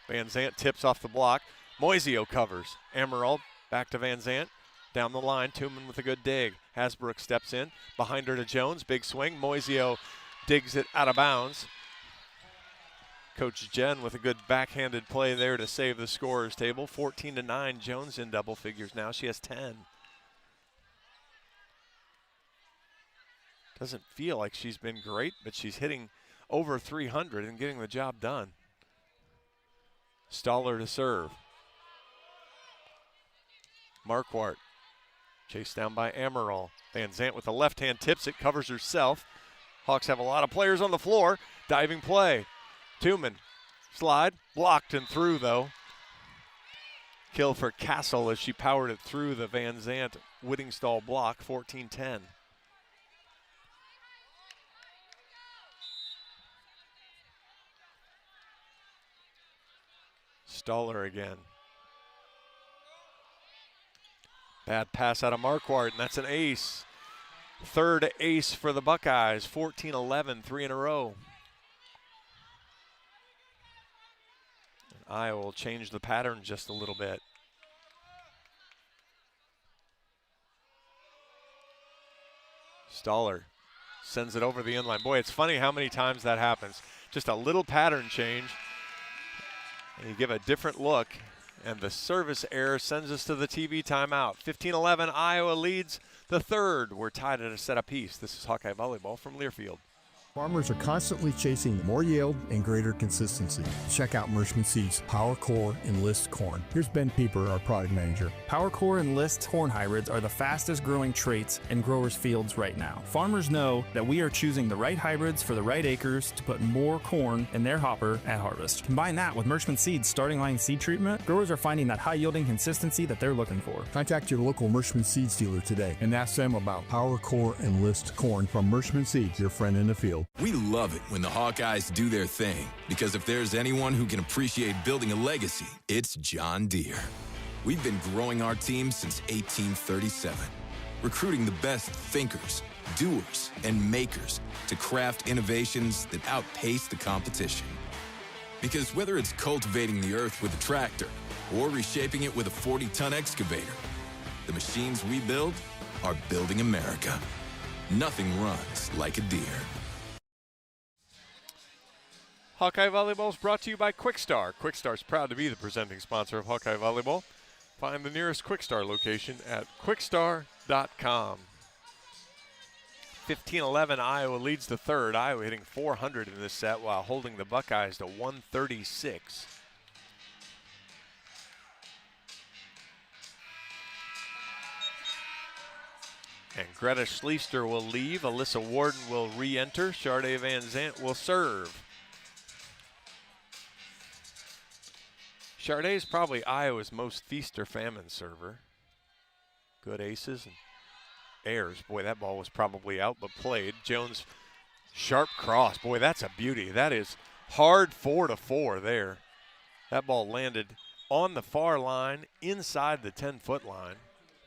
S2: Van Zant tips off the block. Moisio covers. Emerald back to Van Zant. Down the line, Tooman with a good dig. Hasbrook steps in. Behind her to Jones. Big swing. Moisio digs it out of bounds. Coach Jen with a good backhanded play there to save the scorer's table. 14-9. Jones in double figures now. She has 10. Doesn't feel like she's been great, but she's hitting over 300 and getting the job done. Stoller to serve. Marquardt chased down by Amaral. Van Zant with the left hand tips it, covers herself. Hawks have a lot of players on the floor. Diving play. Tooman, slide, blocked and through though. Kill for Castle as she powered it through the Van Zant Whittingstall block, 14-10. Stoller again. Bad pass out of Marquardt, and that's an ace. Third ace for the Buckeyes, 14-11, 3 in a row. And Iowa will change the pattern just a little bit. Stoller sends it over the inline. Boy, it's funny how many times that happens. Just a little pattern change. And you give a different look, and the service error sends us to the TV timeout. 15-11, Iowa leads the third. We're tied at a set apiece. This is Hawkeye Volleyball from Learfield.
S5: Farmers are constantly chasing more yield and greater consistency. Check out Mershman Seeds Power Core Enlist Corn. Here's Ben Pieper, our product manager.
S6: Power Core Enlist corn hybrids are the fastest growing traits in growers' fields right now. Farmers know that we are choosing the right hybrids for the right acres to put more corn in their hopper at harvest. Combine that with Mershman Seeds starting line seed treatment, growers are finding that high yielding consistency that they're looking for.
S5: Contact your local Mershman Seeds dealer today and ask them about Power Core Enlist Corn from Mershman Seeds, your friend in the field.
S7: We love it when the Hawkeyes do their thing, because if there's anyone who can appreciate building a legacy, it's John Deere. We've been growing our team since 1837, recruiting the best thinkers, doers, and makers to craft innovations that outpace the competition. Because whether it's cultivating the earth with a tractor or reshaping it with a 40-ton excavator, the machines we build are building America. Nothing runs like a Deere.
S2: Hawkeye Volleyball is brought to you by Quickstar. Quickstar is proud to be the presenting sponsor of Hawkeye Volleyball. Find the nearest Quickstar location at quickstar.com. 15-11, Iowa leads the third. Iowa hitting 400 in this set while holding the Buckeyes to 136. And Greta Schleister will leave. Alyssa Warden will re-enter. Sharday Van Zant will serve. Sharday is probably Iowa's most feast or famine server. Good aces and airs. Boy, that ball was probably out, but played. Jones, sharp cross. Boy, that's a beauty. That is hard 4-4 there. That ball landed on the far line, inside the 10-foot line.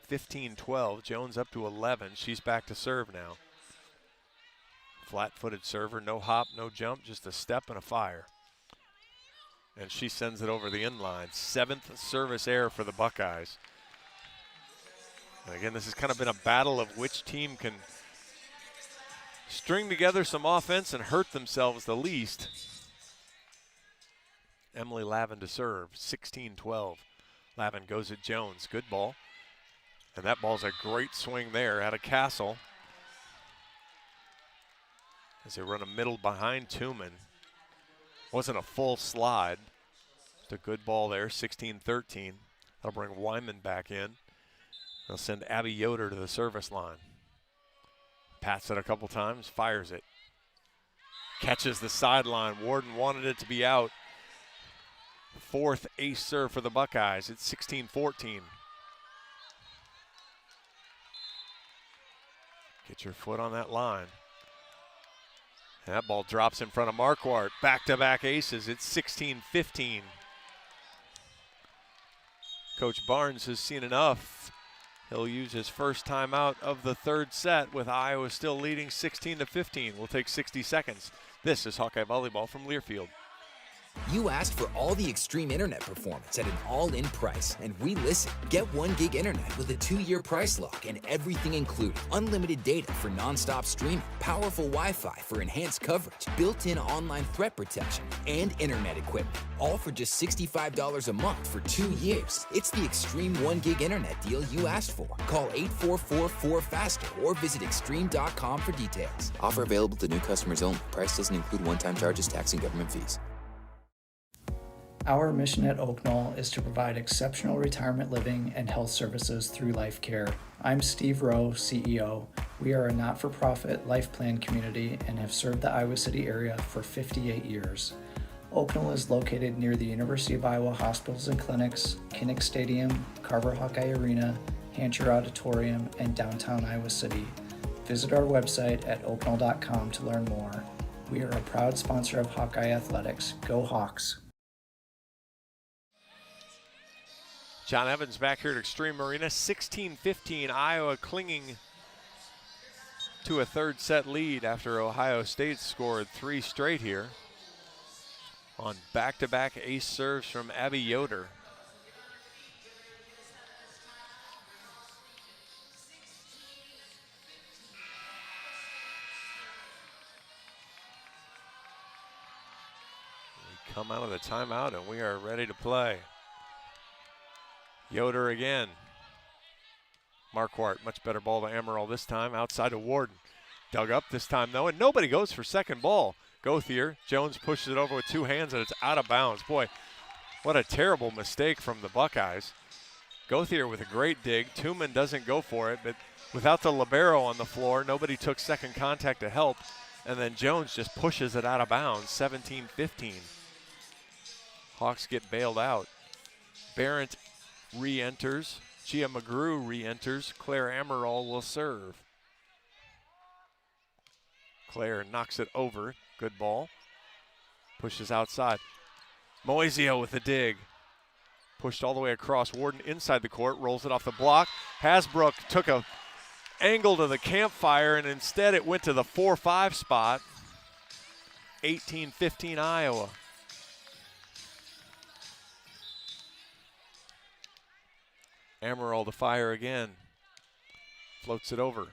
S2: 15-12. Jones up to 11. She's back to serve now. Flat-footed server, no hop, no jump, just a step and a fire. And she sends it over the inline. 7th service error for the Buckeyes. And again, this has kind of been a battle of which team can string together some offense and hurt themselves the least. Emily Lavin to serve, 16-12. Lavin goes at Jones, good ball. And that ball's a great swing there out of Castle. As they run a middle behind Tooman. Wasn't a full slide. Just a good ball there, 16-13. That'll bring Wyman back in. They'll send Abby Yoder to the service line. Pats it a couple times, fires it. Catches the sideline. Warden wanted it to be out. Fourth ace serve for the Buckeyes. It's 16-14. Get your foot on that line. And that ball drops in front of Marquardt. Back-to-back aces. It's 16-15. Coach Barnes has seen enough. He'll use his first timeout of the third set with Iowa still leading 16-15. We'll take 60 seconds. This is Hawkeye Volleyball from Learfield.
S8: You asked for all the extreme internet performance at an all-in price, and we listened. Get 1 gig internet with a 2-year price lock and everything included. Unlimited data for non-stop streaming, powerful Wi-Fi for enhanced coverage, built-in online threat protection, and internet equipment. All for just $65 a month for 2 years. It's the extreme 1 gig internet deal you asked for. Call 844-4FASTER or visit extreme.com for details. Offer available to new customers only. Price doesn't include one-time charges, tax, and government fees.
S9: Our mission at Oak Knoll is to provide exceptional retirement living and health services through life care. I'm Steve Rowe, CEO. We are a not-for-profit life plan community and have served the Iowa City area for 58 years. Oak Knoll is located near the University of Iowa hospitals and clinics, Kinnick Stadium, Carver Hawkeye Arena, Hancher Auditorium, and downtown Iowa City. Visit our website at oakknoll.com to learn more. We are a proud sponsor of Hawkeye Athletics. Go Hawks!
S2: John Evans back here at Extreme Arena. 16-15, Iowa clinging to a third set lead after Ohio State scored 3 straight here on back-to-back ace serves from Abby Yoder. We come out of the timeout and we are ready to play. Yoder again. Marquardt, much better ball to Amaral this time, outside of Warden. Dug up this time though, and nobody goes for second ball. Gauthier, Jones pushes it over with 2 hands and it's out of bounds. Boy, what a terrible mistake from the Buckeyes. Gauthier with a great dig. Tooman doesn't go for it, but without the libero on the floor, nobody took second contact to help. And then Jones just pushes it out of bounds, 17-15. Hawks get bailed out. Barrett re-enters. Gia McGrew re-enters. Claire Amaral will serve. Claire knocks it over. Good ball. Pushes outside. Moisio with a dig. Pushed all the way across. Warden inside the court. Rolls it off the block. Hasbrook took a angle to the campfire, and instead it went to the 4-5 spot. 18-15 Iowa. Amaral to fire again. Floats it over.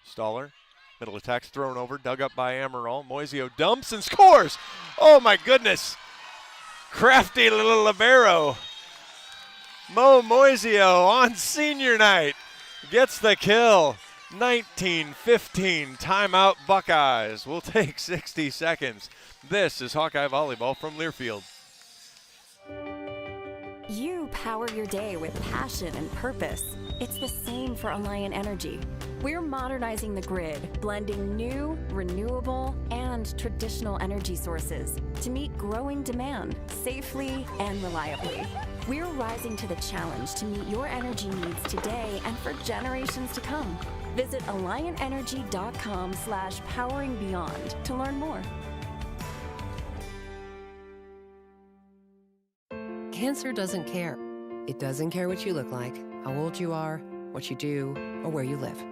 S2: Staller. Middle attack's thrown over. Dug up by Amaral. Moisio dumps and scores. Oh my goodness. Crafty little libero. Mo Moisio on senior night gets the kill. 19-15 timeout Buckeyes. We'll take 60 seconds. This is Hawkeye Volleyball from Learfield.
S12: You power your day with passion and purpose. It's the same for Alliant Energy. We're modernizing the grid, blending new, renewable, and traditional energy sources to meet growing demand safely and reliably. We're rising to the challenge to meet your energy needs today and for generations to come. Visit alliantenergy.com/poweringbeyond to learn more.
S10: Cancer doesn't care. It doesn't care what you look like, how old you are, what you do, or where you live.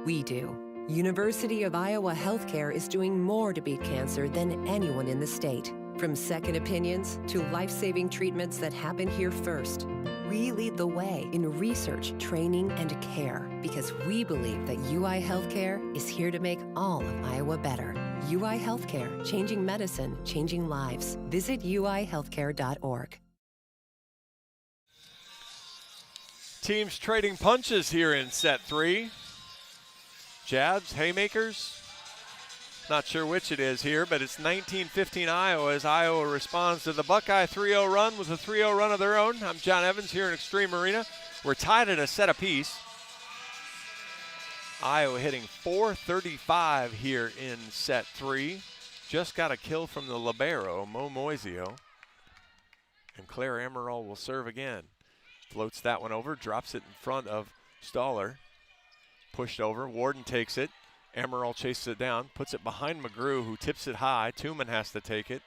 S10: We do. University of Iowa Healthcare is doing more to beat cancer than anyone in the state. From second opinions to life-saving treatments that happen here first. We lead the way in research, training, and care because we believe that UI Healthcare is here to make all of Iowa better. UI Healthcare, changing medicine, changing lives. Visit uihealthcare.org.
S2: Teams trading punches here in set 3. Jabs, haymakers. Not sure which it is here, but it's 19-15 Iowa as Iowa responds to the Buckeye 3-0 run with a 3-0 run of their own. I'm John Evans here in Extreme Arena. We're tied at a set apiece. Iowa hitting .435 here in set 3. just got a kill from the libero, Mo Moisio. And Claire Amaral will serve again. Floats that one over, drops it in front of Staller. Pushed over, Warden takes it. Amaral chases it down, puts it behind McGrew, who tips it high. Tooman has to take it.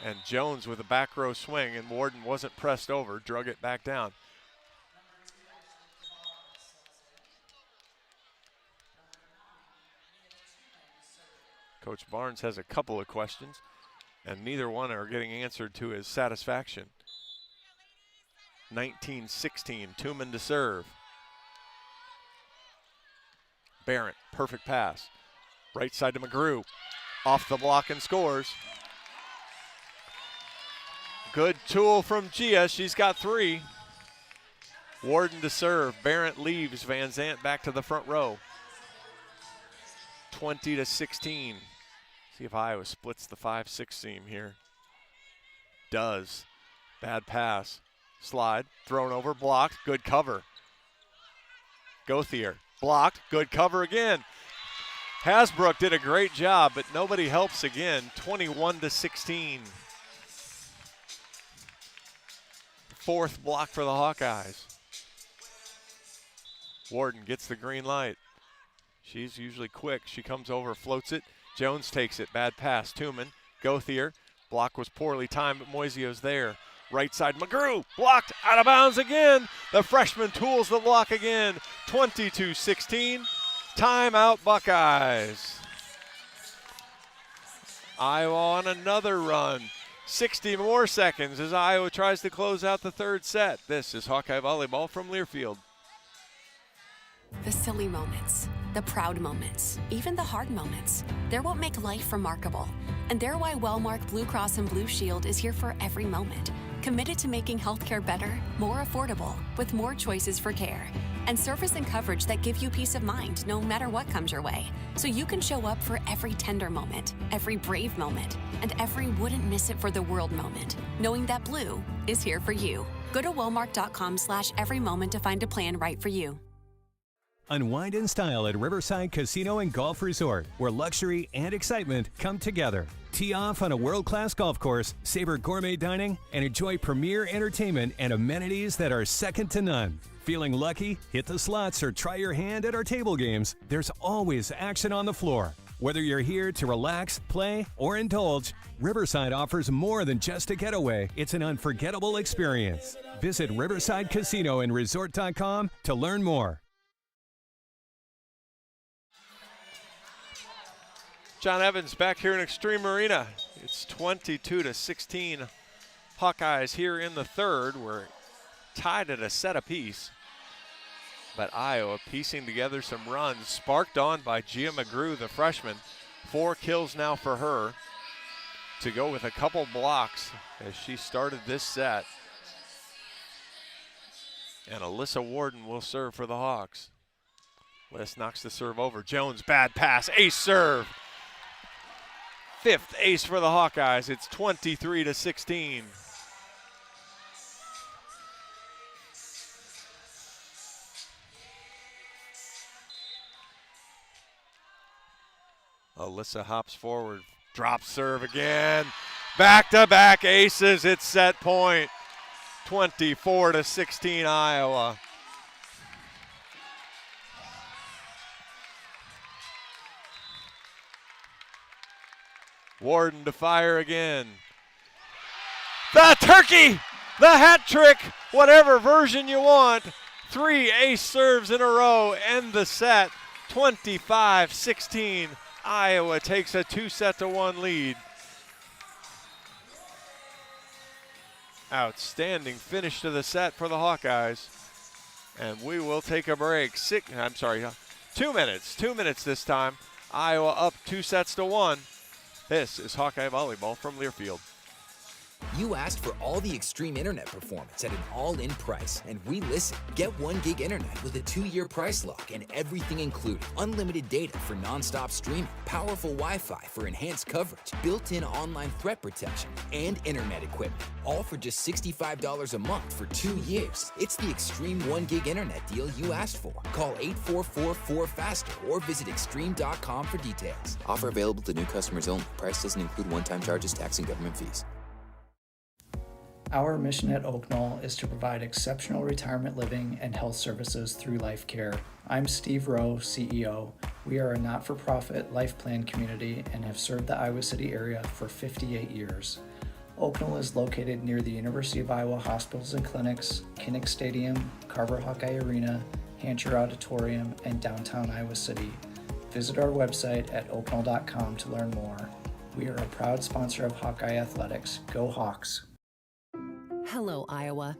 S2: And Jones with a back row swing, and Warden wasn't pressed over, drug it back down. Coach Barnes has a couple of questions, and neither one are getting answered to his satisfaction. 19-16, Tooman to serve. Barrett, perfect pass. Right side to McGrew. Off the block and scores. Good tool from Gia. She's got 3. Warden to serve. Barrett leaves. Van Zant back to the front row. 20-16. See if Iowa splits the 5-6 seam here. Does. Bad pass. Slide. Thrown over. Blocked. Good cover. Gauthier. Blocked. Good cover again. Hasbrook did a great job, but nobody helps again. 21-16. 4th block for the Hawkeyes. Warden gets the green light. She's usually quick. She comes over, floats it. Jones takes it. Bad pass. Tooman. Gauthier. Block was poorly timed, but Moisio's there. Right side, McGrew. Blocked. Out of bounds again. The freshman tools the block again. 22-16. Timeout, Buckeyes. Iowa on another run. 60 more seconds as Iowa tries to close out the 3rd set. This is Hawkeye Volleyball from Learfield.
S11: The silly moments, the proud moments, even the hard moments. They're what make life remarkable. And they're why Wellmark Blue Cross and Blue Shield is here for every moment. Committed to making healthcare better, more affordable, with more choices for care. And service and coverage that give you peace of mind no matter what comes your way. So you can show up for every tender moment, every brave moment, and every wouldn't miss it for the world moment, knowing that blue is here for you. Go to wellmark.com/every moment to find a plan right for you.
S13: Unwind in style at Riverside Casino and Golf Resort, where luxury and excitement come together. Tee off on a world-class golf course, savor gourmet dining, and enjoy premier entertainment and amenities that are second to none. Feeling lucky? Hit the slots or try your hand at our table games. There's always action on the floor. Whether you're here to relax, play, or indulge, Riverside offers more than just a getaway. It's an unforgettable experience. Visit Riverside Casino and Resort.com to learn more.
S2: John Evans back here in Extreme Arena. It's 22-16. Hawkeyes here in the 3rd. We're tied at a set apiece. But Iowa piecing together some runs, sparked on by Gia McGrew, the freshman. 4 kills now for her to go with a couple blocks as she started this set. And Alyssa Warden will serve for the Hawks. Liss knocks the serve over. Jones, bad pass, ace serve. 5th ace for the Hawkeyes. It's 23-16. Alyssa hops forward, drops serve again. Back-to-back aces, it's set point. 24-16 Iowa. Warden to fire again. The turkey, the hat trick, whatever version you want. 3 ace serves in a row, end the set. 25-16. Iowa takes a 2-1 lead. Outstanding finish to the set for the Hawkeyes. And we will take a break. 2 minutes. 2 minutes this time. Iowa up 2-1. This is Hawkeye Volleyball from Learfield.
S8: You asked for all the extreme internet performance at an all-in price, and we listened. Get 1 gig internet with a 2-year price lock and everything included. Unlimited data for non-stop streaming, powerful Wi-Fi for enhanced coverage, built-in online threat protection, and internet equipment. All for just $65 a month for 2 years. It's the extreme 1 gig internet deal you asked for. Call 844-4FASTER or visit extreme.com for details. Offer available to new customers only. Price doesn't include one-time charges, tax, and government fees.
S9: Our mission at Oak Knoll is to provide exceptional retirement living and health services through life care. I'm Steve Rowe, CEO. We are a not-for-profit life plan community and have served the Iowa City area for 58 years. Oak Knoll is located near the University of Iowa hospitals and clinics, Kinnick Stadium, Carver Hawkeye Arena, Hancher Auditorium, and downtown Iowa City. Visit our website at oakknoll.com to learn more. We are a proud sponsor of Hawkeye Athletics. Go Hawks!
S10: Hello, Iowa.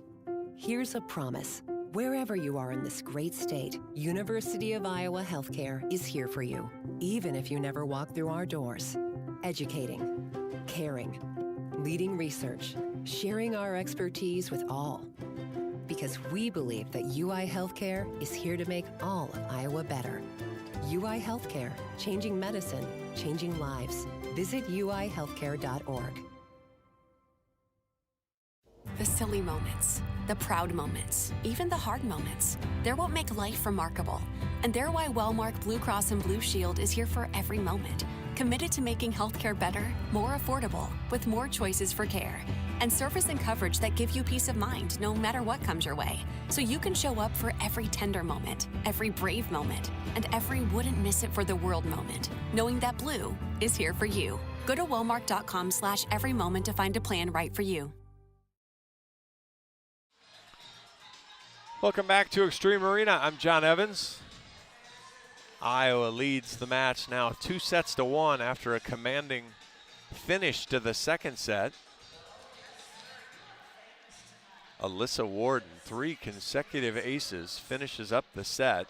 S10: Here's a promise. Wherever you are in this great state, University of Iowa Healthcare is here for you, even if you never walk through our doors. Educating, caring, leading research, sharing our expertise with all. Because we believe that UI Healthcare is here to make all of Iowa better. UI Healthcare, changing medicine, changing lives. Visit uihealthcare.org.
S11: The silly moments, the proud moments, even the hard moments. They're what make life remarkable. And they're why Wellmark Blue Cross and Blue Shield is here for every moment. Committed to making healthcare better, more affordable, with more choices for care. And service and coverage that give you peace of mind no matter what comes your way. So you can show up for every tender moment, every brave moment, and every wouldn't miss it for the world moment, knowing that Blue is here for you. Go to wellmark.com/every moment to find a plan right for you.
S2: Welcome back to Extreme Arena. I'm John Evans. Iowa leads the match now 2-1 after a commanding finish to the second set. Alyssa Warden, 3 consecutive aces, finishes up the set.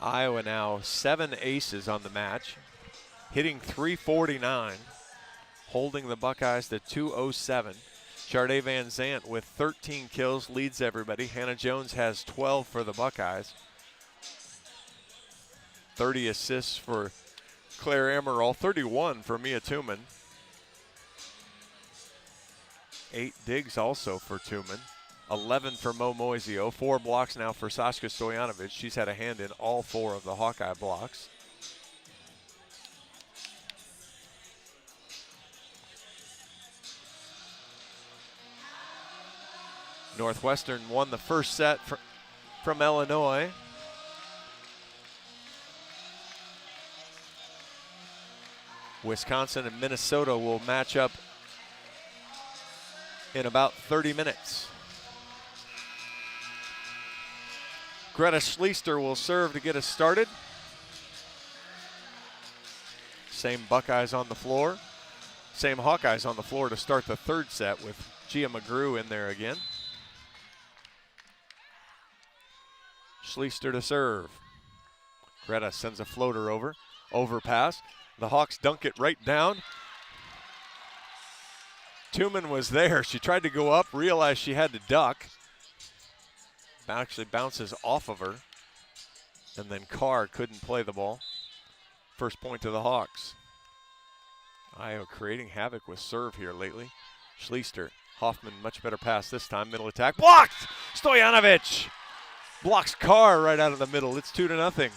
S2: Iowa now 7 aces on the match, hitting .349, holding the Buckeyes to .207. Sharday Van Zandt with 13 kills leads everybody. Hannah Jones has 12 for the Buckeyes. 30 assists for Claire Amaral, 31 for Mia Tuman. 8 digs also for Tuman. 11 for Mo Moisio. 4 blocks now for Sasha Stojanovic. She's had a hand in all 4 of the Hawkeye blocks. Northwestern won the first set from Illinois. Wisconsin and Minnesota will match up in about 30 minutes. Greta Schleister will serve to get us started. Same Buckeyes on the floor. Same Hawkeyes on the floor to start the third set with Gia McGrew in there again. Schleister to serve. Greta sends a floater over. Overpass. The Hawks dunk it right down. Tuman was there. She tried to go up, realized she had to duck. Actually bounces off of her. And then Carr couldn't play the ball. First point to the Hawks. Iowa creating havoc with serve here lately. Schleister. Hoffman, much better pass this time. Middle attack. Blocked! Stojanovic blocks Carr right out of the middle. It's 2-0.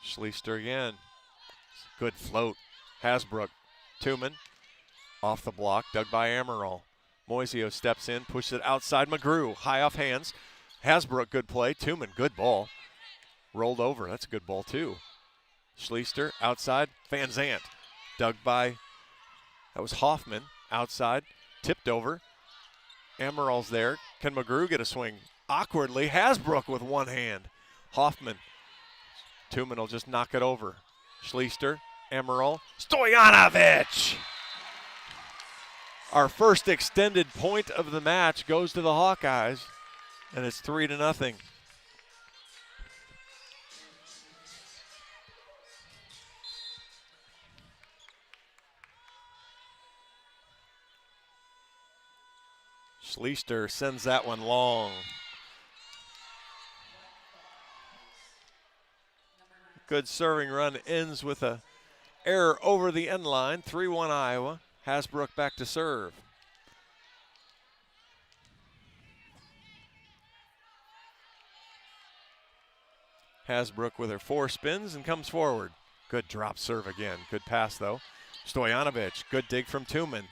S2: Schleister again. Good float. Hasbrook. Tuman off the block. Dug by Amaral. Moisio steps in, pushes it outside. McGrew high off hands. Hasbrook, good play. Tuman, good ball. Rolled over. That's a good ball, too. Schleister outside. Van Zandt. Dug by, that was Hoffman. Outside. Tipped over. Amaral's there. Can McGrew get a swing? Awkwardly. Hasbrook with one hand. Hoffman. Tuman will just knock it over. Schleister. Amaral. Stojanovic! Our first extended point of the match goes to the Hawkeyes, and it's 3-0. Schleister sends that one long. Good serving run ends with a error over the end line. 3-1 Iowa. Hasbrook back to serve. Hasbrook with her 4 spins and comes forward. Good drop serve again. Good pass though. Stojanovic, good dig from Tuman.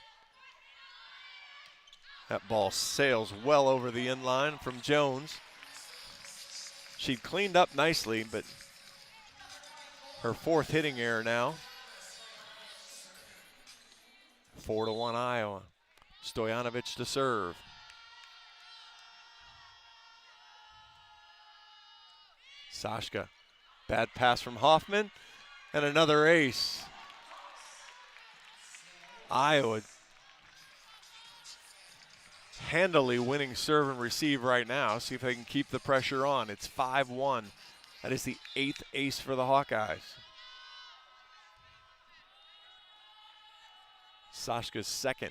S2: That ball sails well over the end line from Jones. She cleaned up nicely, but her 4th hitting error now. 4-1 Iowa. Stojanovic to serve. Sashka, bad pass from Hoffman, and another ace. Iowa handily winning serve and receive right now. See if they can keep the pressure on. It's 5-1. That is the 8th ace for the Hawkeyes. Sashka's 2nd.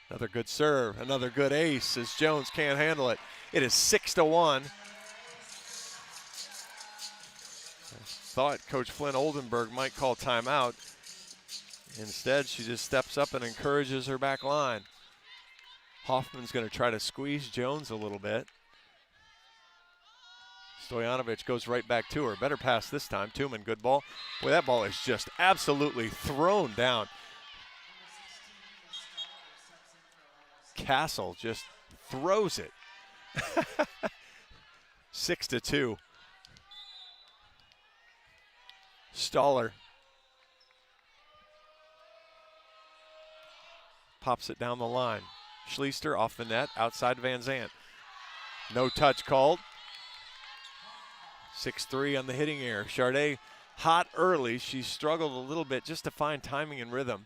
S2: Another good serve, another good ace as Jones can't handle it. It is 6-1. Thought Coach Flynn Oldenburg might call timeout. Instead, she just steps up and encourages her back line. Hoffman's going to try to squeeze Jones a little bit. Stojanovic goes right back to her. Better pass this time. Tuman, good ball. Boy, that ball is just absolutely thrown down. Castle just throws it. 6-2. Stoller pops it down the line. Schleister off the net, outside Van Zandt. No touch called. 6-3 on the hitting error. Charday hot early. She struggled a little bit just to find timing and rhythm.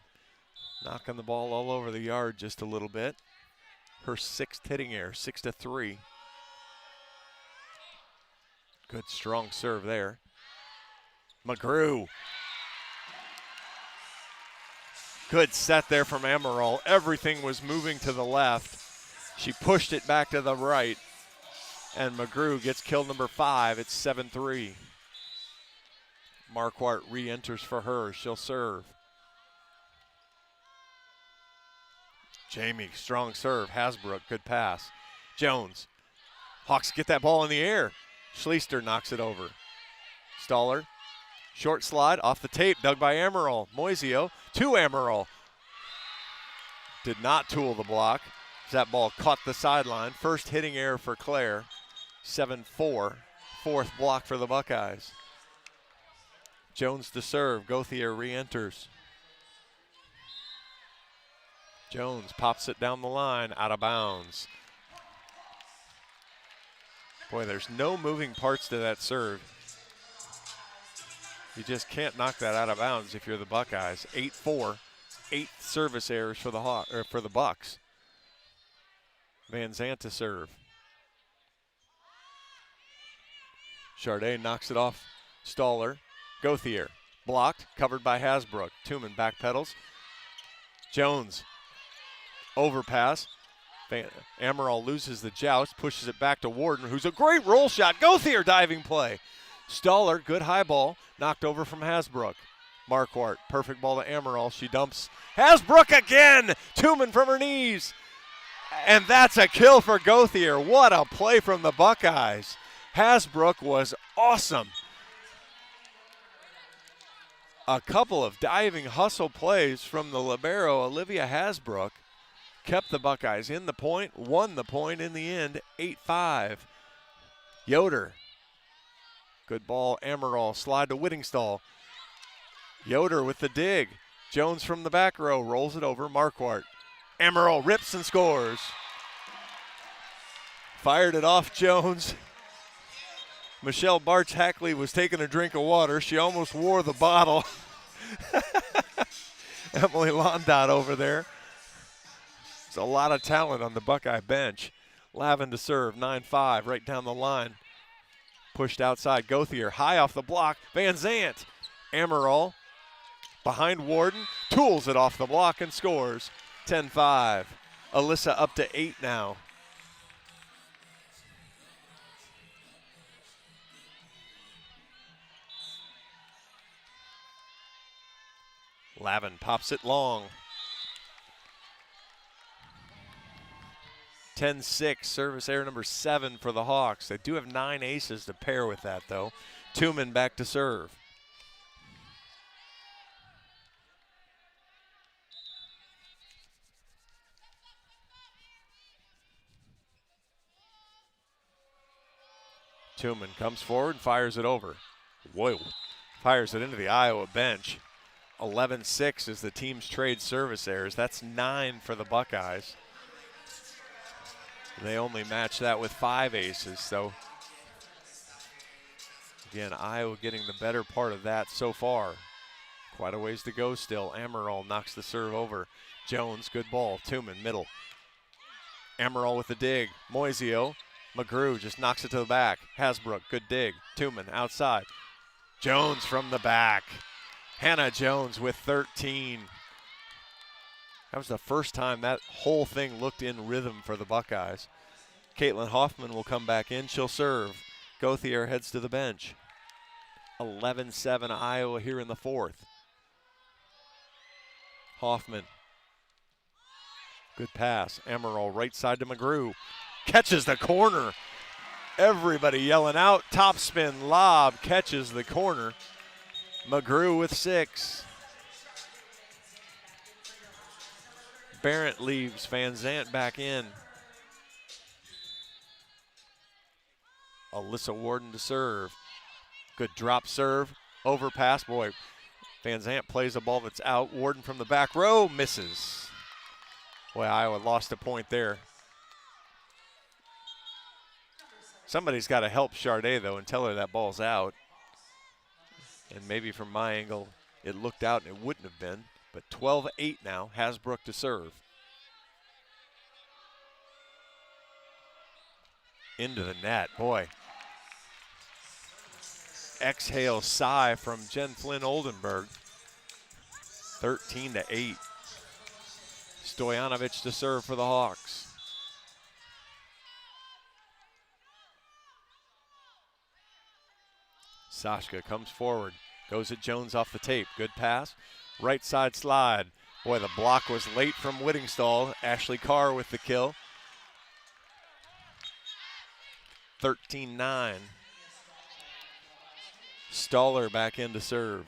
S2: Knocking the ball all over the yard just a little bit. Her 6th hitting error, 6-3. Good strong serve there. McGrew. Good set there from Amaral. Everything was moving to the left. She pushed it back to the right. And McGrew gets kill number 5. It's 7-3. Marquardt re-enters for her. She'll serve. Jamie, strong serve. Hasbrook, good pass. Jones. Hawks get that ball in the air. Schleister knocks it over. Stoller. Short slide off the tape, dug by Amaral. Moisio to Amaral. Did not tool the block. That ball caught the sideline. First hitting error for Claire. 7-4. 4th block for the Buckeyes. Jones to serve. Gauthier re-enters. Jones pops it down the line, out of bounds. Boy, there's no moving parts to that serve. You just can't knock that out of bounds if you're the Buckeyes. 8-4, 8 service errors for the Bucks. Van Zandt to serve. Charday knocks it off Stoller. Gauthier blocked, covered by Hasbrook. Tuman backpedals. Jones overpass. Amaral loses the joust, pushes it back to Warden, who's a great roll shot. Gauthier diving play. Stoller, good high ball, knocked over from Hasbrook. Marquardt, perfect ball to Amaral. She dumps Hasbrook again. Tuman from her knees. And that's a kill for Gauthier. What a play from the Buckeyes. Hasbrook was awesome. A couple of diving hustle plays from the libero, Olivia Hasbrook, kept the Buckeyes in the point, won the point in the end, 8-5. Yoder. Good ball, Amaral, slide to Whittingstall. Yoder with the dig. Jones from the back row, rolls it over, Marquardt. Amaral rips and scores. Fired it off Jones. Michelle Barch-Hackley was taking a drink of water. She almost wore the bottle. Emily Londot over there. It's a lot of talent on the Buckeye bench. Lavin to serve, 9-5, right down the line. Pushed outside, Gauthier high off the block. Van Zant, Amaral behind Warden, tools it off the block and scores. 10-5. Alyssa up to 8 now. Lavin pops it long. 10-6, service error number 7 for the Hawks. They do have 9 aces to pair with that, though. Tooman back to serve. Tooman comes forward and fires it over. Whoa, fires it into the Iowa bench. 11-6 is the team's trade service errors. That's 9 for the Buckeyes. They only match that with 5 aces, so again, Iowa getting the better part of that so far. Quite a ways to go still. Amaral knocks the serve over. Jones, good ball. Tooman, middle. Amaral with the dig. Moisio. McGrew just knocks it to the back. Hasbrook, good dig. Tooman outside. Jones from the back. Hannah Jones with 13. That was the first time that whole thing looked in rhythm for the Buckeyes. Caitlin Hoffman will come back in. She'll serve. Gauthier heads to the bench. 11-7 Iowa here in the fourth. Hoffman. Good pass. Amaral right side to McGrew. Catches the corner. Everybody yelling out. Topspin lob. Catches the corner. McGrew with 6. Barrett leaves, Van Zant back in. Alyssa Warden to serve. Good drop serve, overpass. Boy, Van Zant plays a ball that's out. Warden from the back row misses. Boy, Iowa lost a point there. Somebody's got to help Charday, though, and tell her that ball's out. And maybe from my angle, it looked out and it wouldn't have been. But 12-8 now, Hasbrook to serve. Into the net, boy. Exhale sigh from Jen Flynn Oldenburg. 13-8. Stojanovic to serve for the Hawks. Sashka comes forward, goes at Jones off the tape. Good pass. Right side slide. Boy, the block was late from Whittingstall. Ashley Carr with the kill. 13-9. Staller back in to serve.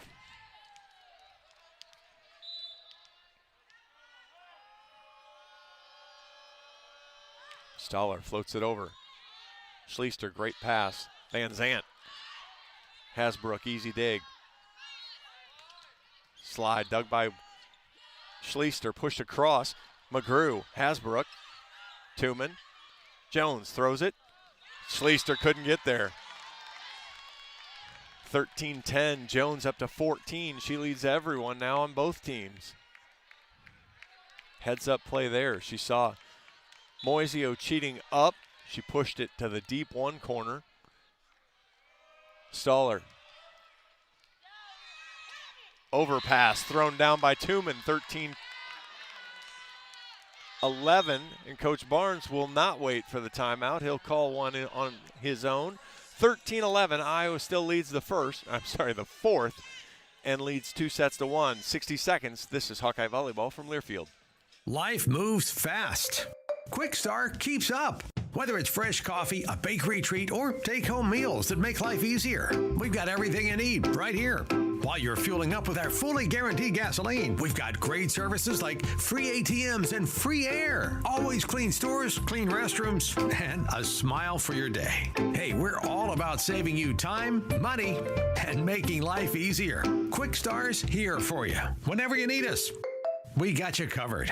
S2: Staller floats it over. Schleister, great pass. Van Zant. Hasbrook, easy dig. Slide dug by Schleister, pushed across. McGrew, Hasbrook, Tooman. Jones throws it. Schleister couldn't get there. 13-10, Jones up to 14. She leads everyone now on both teams. Heads up play there. She saw Moisio cheating up. She pushed it to the deep one corner. Staller. Overpass thrown down by Tooman, 13-11, and Coach Barnes will not wait for the timeout. He'll call one on his own. 13-11, Iowa still leads the fourth, and leads 2-1. 60 seconds, this is Hawkeye Volleyball from Learfield.
S14: Life moves fast. Quick Start keeps up. Whether it's fresh coffee, a bakery treat, or take-home meals that make life easier, we've got everything you need right here. While you're fueling up with our fully guaranteed gasoline, we've got great services like free ATMs and free air. Always clean stores, clean restrooms, and a smile for your day. Hey, we're all about saving you time, money, and making life easier. Quick Star's here for you. Whenever you need us, we got you covered.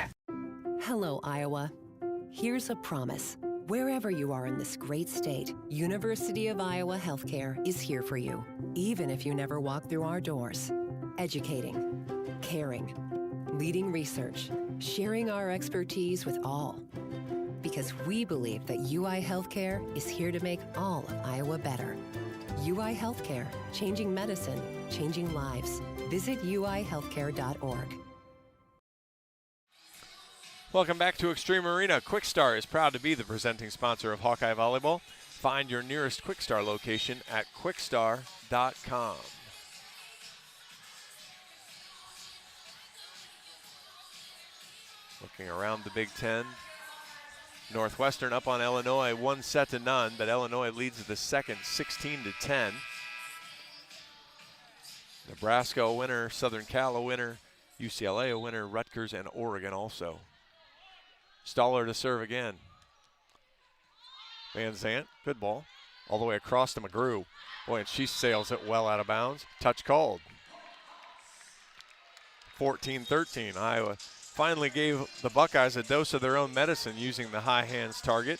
S10: Hello, Iowa. Here's a promise. Wherever you are in this great state, University of Iowa Healthcare is here for you, even if you never walk through our doors. Educating, caring, leading research, sharing our expertise with all. Because we believe that UI Healthcare is here to make all of Iowa better. UI Healthcare, changing medicine, changing lives. Visit uihealthcare.org.
S2: Welcome back to Extreme Arena. Quickstar is proud to be the presenting sponsor of Hawkeye Volleyball. Find your nearest Quickstar location at quickstar.com. Looking around the Big Ten. Northwestern up on Illinois, 1-0, but Illinois leads the second 16-10. Nebraska a winner, Southern Cal a winner, UCLA a winner, Rutgers and Oregon also. Stoller to serve again. Van Zant, good ball. All the way across to McGrew. Boy, and she sails it well out of bounds. Touch called. 14-13. Iowa finally gave the Buckeyes a dose of their own medicine using the high hands target.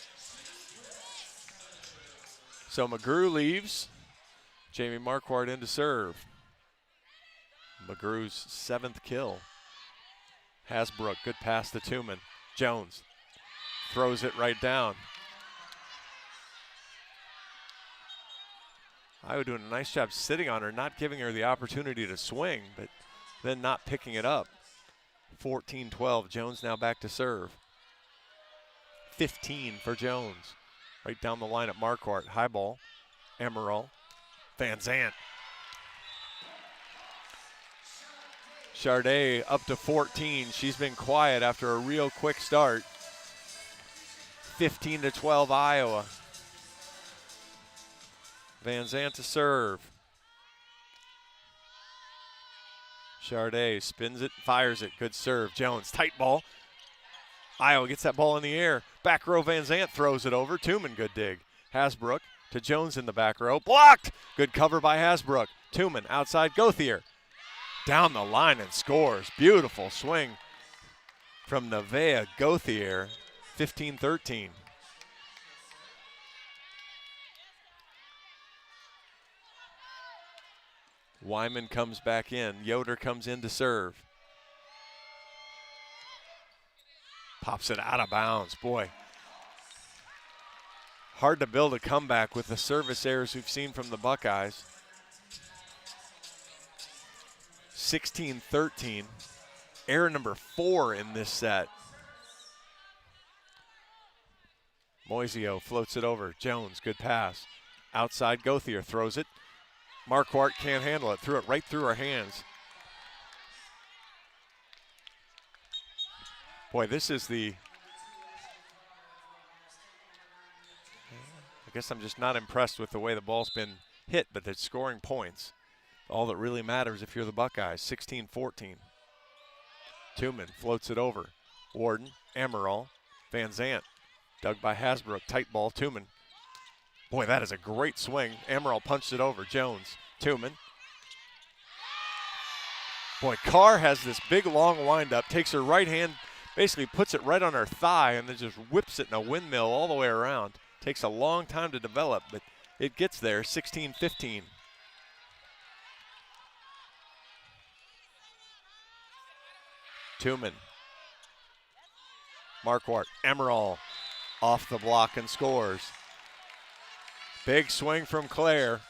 S2: So McGrew leaves. Jamie Marquardt in to serve. McGrew's 7th kill. Hasbrook, good pass to Tooman. Jones throws it right down. Iowa doing a nice job sitting on her, not giving her the opportunity to swing, but then not picking it up. 14-12, Jones now back to serve. 15 for Jones. Right down the line at Marquardt. High ball, Emerald, Van Zant. Charday up to 14. She's been quiet after a real quick start. 15-12 Iowa. Van Zant to serve. Charday spins it, fires it. Good serve. Jones, tight ball. Iowa gets that ball in the air. Back row Van Zant throws it over. Tooman, good dig. Hasbrook to Jones in the back row. Blocked! Good cover by Hasbrook. Tooman outside Gauthier. Down the line and scores. Beautiful swing from Nevaeh Gauthier. 15-13. Wyman comes back in. Yoder comes in to serve. Pops it out of bounds. Boy, hard to build a comeback with the service errors we've seen from the Buckeyes. 16-13. Error number 4 in this set. Moisio floats it over. Jones, good pass. Outside, Gauthier throws it. Marquardt can't handle it. Threw it right through her hands. Boy, this is I guess I'm just not impressed with the way the ball's been hit, but it's scoring points. All that really matters if you're the Buckeyes. 16-14. Tooman floats it over. Warden, Amaral, Van Zant. Dug by Hasbrook. Tight ball, Tooman. Boy, that is a great swing. Amaral punched it over. Jones, Tooman. Boy, Carr has this big long windup. Takes her right hand, basically puts it right on her thigh, and then just whips it in a windmill all the way around. Takes a long time to develop, but it gets there. 16-15. Tooman. Marquardt, Emerald off the block and scores. Big swing from Claire.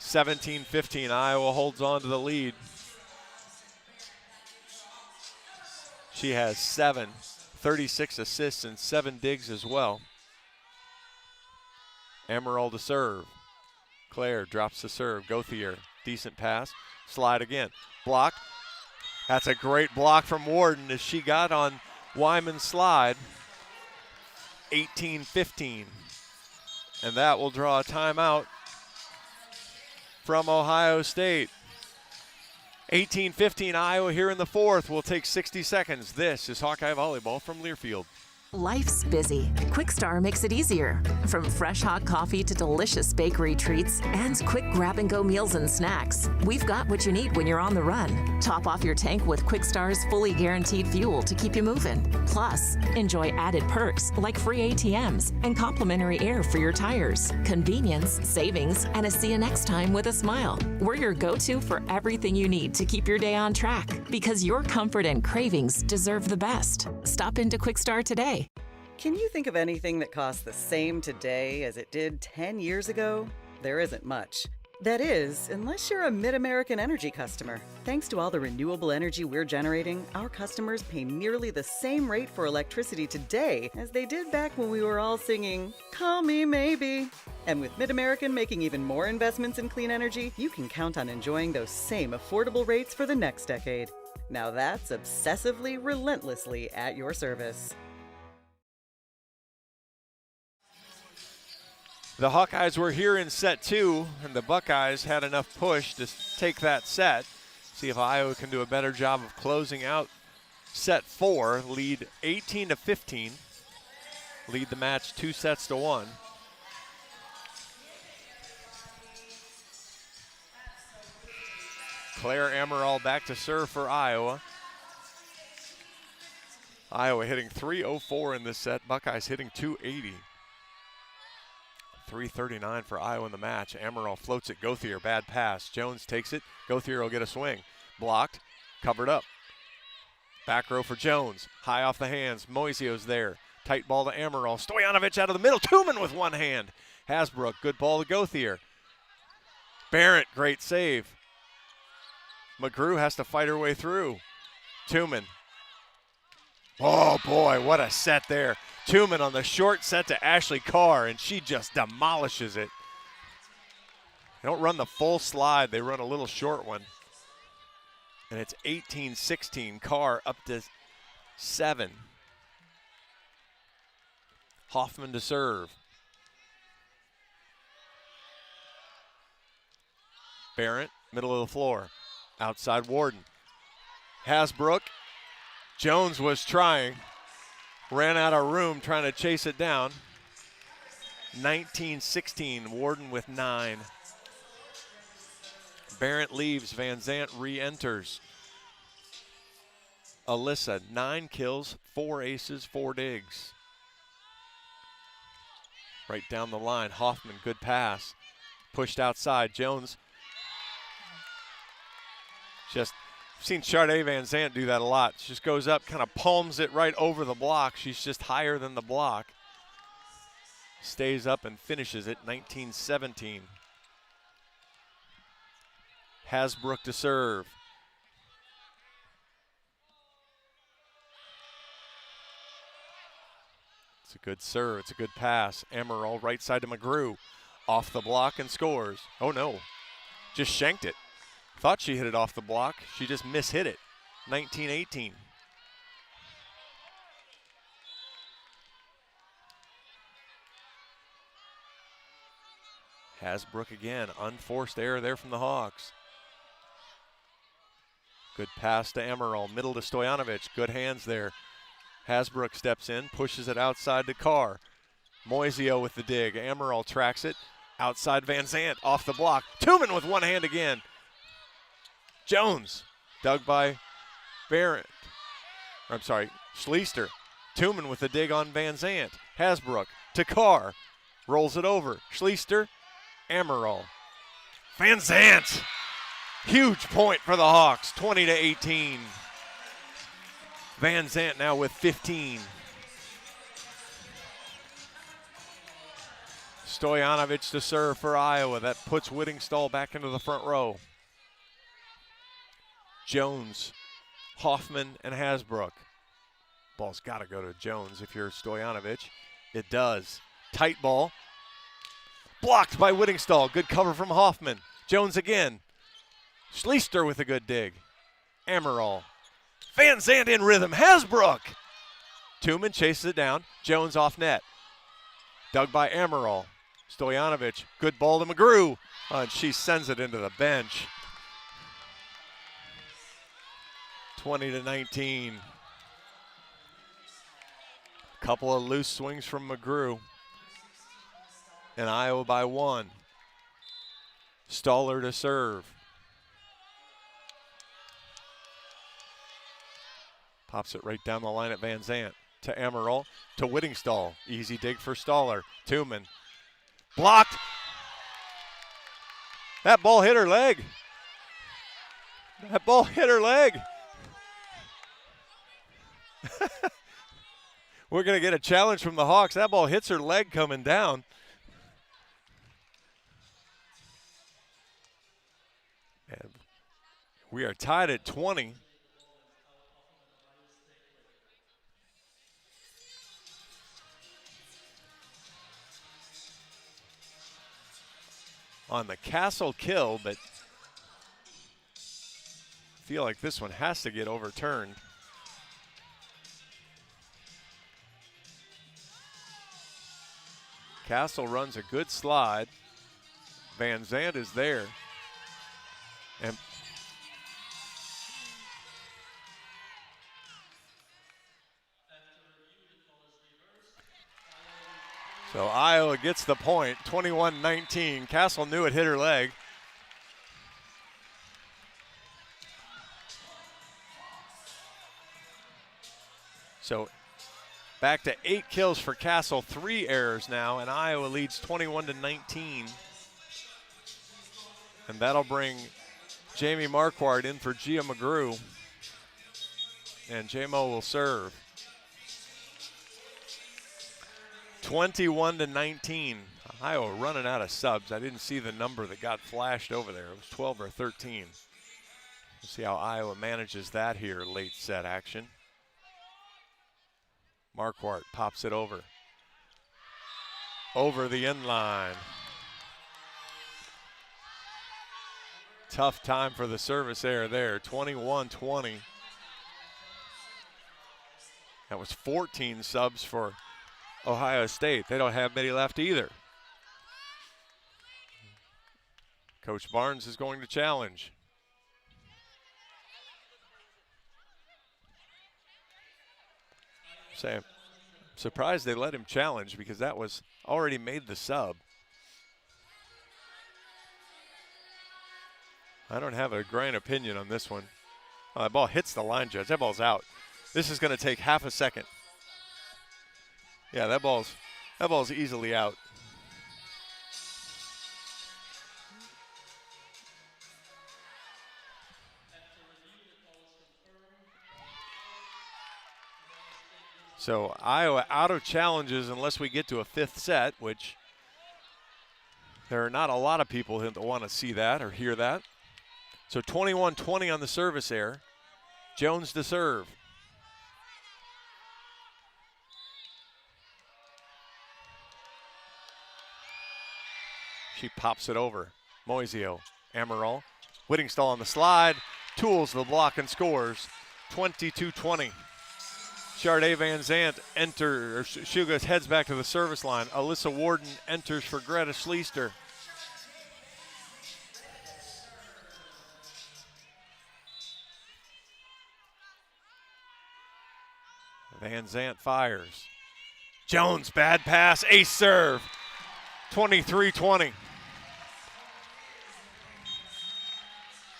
S2: 17-15. Iowa holds on to the lead. She has 36 assists and 7 digs as well. Emerald to serve. Claire drops the serve. Gauthier, decent pass. Slide again. Block. That's a great block from Warden as she got on Wyman's slide. 18-15. And that will draw a timeout from Ohio State. 18-15 Iowa here in the fourth. We'll take 60 seconds. This is Hawkeye Volleyball from Learfield.
S3: Life's busy. Quickstar makes it easier. From fresh hot coffee to delicious bakery treats and quick grab-and-go meals and snacks, we've got what you need when you're on the run. Top off your tank with Quickstar's fully guaranteed fuel to keep you moving. Plus, enjoy added perks like free ATMs and complimentary air for your tires. Convenience, savings, and a see you next time with a smile. We're your go-to for everything you need to keep your day on track, because your comfort and cravings deserve the best. Stop into Quickstar today.
S4: Can you think of anything that costs the same today as it did 10 years ago? There isn't much. That is, unless you're a Mid-American Energy customer. Thanks to all the renewable energy we're generating, our customers pay nearly the same rate for electricity today as they did back when we were all singing, "Call Me Maybe." And with Mid-American making even more investments in clean energy, you can count on enjoying those same affordable rates for the next decade. Now that's obsessively, relentlessly at your service.
S2: The Hawkeyes were here in set 2, and the Buckeyes had enough push to take that set. See if Iowa can do a better job of closing out set 4, lead 18-15, lead the match 2-1. Claire Amaral back to serve for Iowa. Iowa hitting .304 in this set, Buckeyes hitting .280. 3:39 for Iowa in the match. Amaral floats it. Gauthier, bad pass. Jones takes it. Gauthier will get a swing. Blocked, covered up. Back row for Jones. High off the hands. Moisio's there. Tight ball to Amaral. Stojanovic out of the middle. Tuman with one hand. Hasbrook, good ball to Gauthier. Barrett, great save. McGrew has to fight her way through. Tuman. Oh boy, what a set there. Tuman on the short set to Ashley Carr, and she just demolishes it. They don't run the full slide, they run a little short one. And it's 18-16, Carr up to 7. Hoffman to serve. Barrett, middle of the floor. Outside Warden. Hasbrook. Jones was trying. Ran out of room trying to chase it down. 19-16, Warden with 9. Barrett leaves, Van Zant re-enters. Alyssa, 9 kills, 4 aces, 4 digs. Right down the line, Hoffman, good pass. Pushed outside, Jones. I've seen Sade Van Zant do that a lot. She just goes up, kind of palms it right over the block. She's just higher than the block. Stays up and finishes it, 19-17. Hasbrook to serve. It's a good serve, it's a good pass. Amaral right side to McGrew. Off the block and scores. Oh no, just shanked it. Thought she hit it off the block. She just mishit it. 19-18. Hasbrook again. Unforced error there from the Hawks. Good pass to Amaral. Middle to Stojanovic. Good hands there. Hasbrook steps in, pushes it outside to Carr. Moisio with the dig. Amaral tracks it. Outside Van Zant. Off the block. Tuman with one hand again. Jones, dug by Barrett. I'm sorry, Schleister. Tuman with the dig on Van Zant. Hasbrook to Carr. Rolls it over. Schleister, Amaral. Van Zant. Huge point for the Hawks, 20-18. Van Zant now with 15. Stojanovic to serve for Iowa. That puts Whittingstall back into the front row. Jones, Hoffman, and Hasbrook. Ball's got to go to Jones if you're Stojanovic. It does. Tight ball. Blocked by Whittingstall. Good cover from Hoffman. Jones again. Schleister with a good dig. Amaral. Van Zant in rhythm. Hasbrook. Tuman chases it down. Jones off net. Dug by Amaral. Stojanovic. Good ball to McGrew. And she sends it into the bench. 20-19. Couple of loose swings from McGrew. And Iowa by 1. Stoller to serve. Pops it right down the line at Van Zant. To Emerald. To Whittingstall. Easy dig for Stoller. Tooman. Blocked. That ball hit her leg. That ball hit her leg. We're going to get a challenge from the Hawks. That ball hits her leg coming down. And we are tied at 20. On the Castle kill, but I feel like this one has to get overturned. Castle runs a good slide. Van Zant is there. And so Iowa gets the point, 21-19. Castle knew it hit her leg. So back to 8 kills for Castle, 3 errors now, and Iowa leads 21-19. And that'll bring Jamie Marquardt in for Gia McGrew. And JMO will serve. 21-19. Iowa running out of subs. I didn't see the number that got flashed over there. It was 12 or 13. We'll see how Iowa manages that here late set action. Marquardt pops it over. Over the end line. Tough time for the service error there. 21-20. That was 14 subs for Ohio State. They don't have many left either. Coach Barnes is going to challenge. I'm surprised they let him challenge because that was already made the sub. I don't have a great opinion on this one. Oh, that ball hits the line judge. That ball's out. This is going to take half a second. Yeah, that ball's easily out. So Iowa out of challenges unless we get to a 5th set, which there are not a lot of people that want to see that or hear that. So 21-20 on the service error. Jones to serve. She pops it over. Moisio, Amaral, Whittingstall on the slide, tools the block and scores. 22-20. Sharday Van Zant she heads back to the service line. Alyssa Warden enters for Greta Schleister. Van Zant fires. Jones, bad pass, ace serve. 23-20.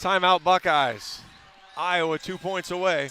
S2: Timeout Buckeyes. Iowa 2 points away.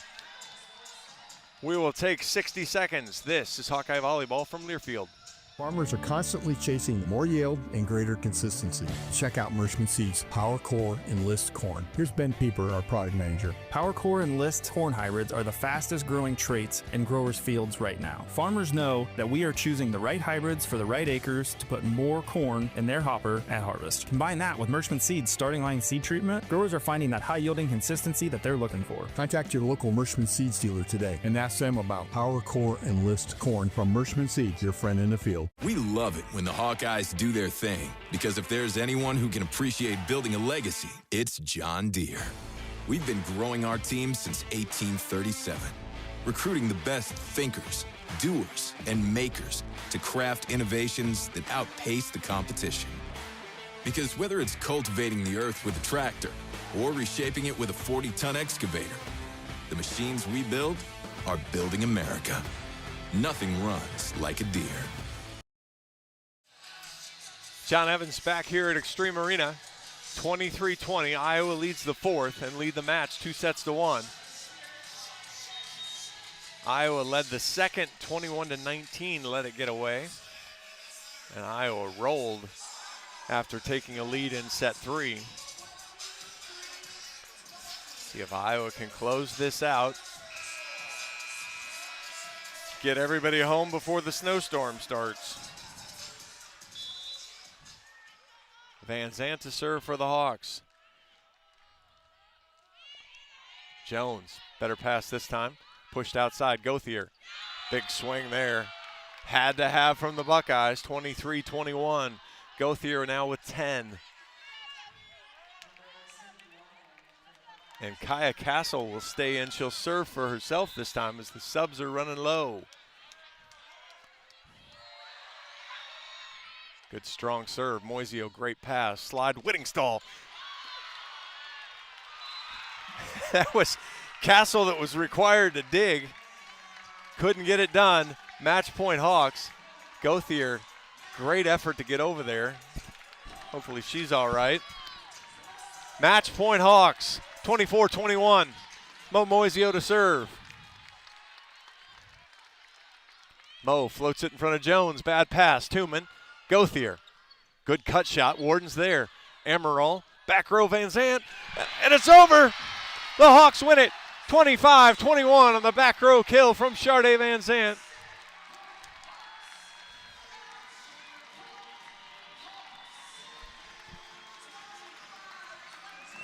S2: We will take 60 seconds. This is Hawkeye Volleyball from Learfield.
S5: Farmers are constantly chasing more yield and greater consistency. Check out Mershman Seeds Power Core Enlist Corn. Here's Ben Pieper, our product manager.
S6: Power Core Enlist corn hybrids are the fastest growing traits in growers' fields right now. Farmers know that we are choosing the right hybrids for the right acres to put more corn in their hopper at harvest. Combine that with Mershman Seeds starting line seed treatment, growers are finding that high yielding consistency that they're looking for.
S5: Contact your local Mershman Seeds dealer today and ask them about Power Core Enlist Corn from Mershman Seeds, your friend in the field.
S7: We love it when the Hawkeyes do their thing, because if there's anyone who can appreciate building a legacy, it's John Deere. We've been growing our team since 1837, recruiting the best thinkers, doers, and makers to craft innovations that outpace the competition. Because whether it's cultivating the earth with a tractor or reshaping it with a 40-ton excavator, the machines we build are building America. Nothing runs like a deer.
S2: John Evans back here at Extreme Arena. 23-20. Iowa leads the fourth and lead the match 2-1. Iowa led the second 21-19, let it get away. And Iowa rolled after taking a lead in set 3. See if Iowa can close this out. Get everybody home before the snowstorm starts. Van Zandt to serve for the Hawks. Jones, better pass this time. Pushed outside, Gauthier. Big swing there. Had to have from the Buckeyes, 23-21. Gauthier now with 10. And Kaya Castle will stay in. She'll serve for herself this time as the subs are running low. Good strong serve. Moisio, great pass. Slide, Whittingstall. That was Castle that was required to dig. Couldn't get it done. Match point Hawks. Gauthier, great effort to get over there. Hopefully she's all right. Match point Hawks, 24-21. Mo Moisio to serve. Mo floats it in front of Jones. Bad pass. Tooman. Gauthier. Good cut shot. Warden's there. Emerald. Back row Van Zandt. And it's over. The Hawks win it. 25-21 on the back row kill from Sharday Van Zandt.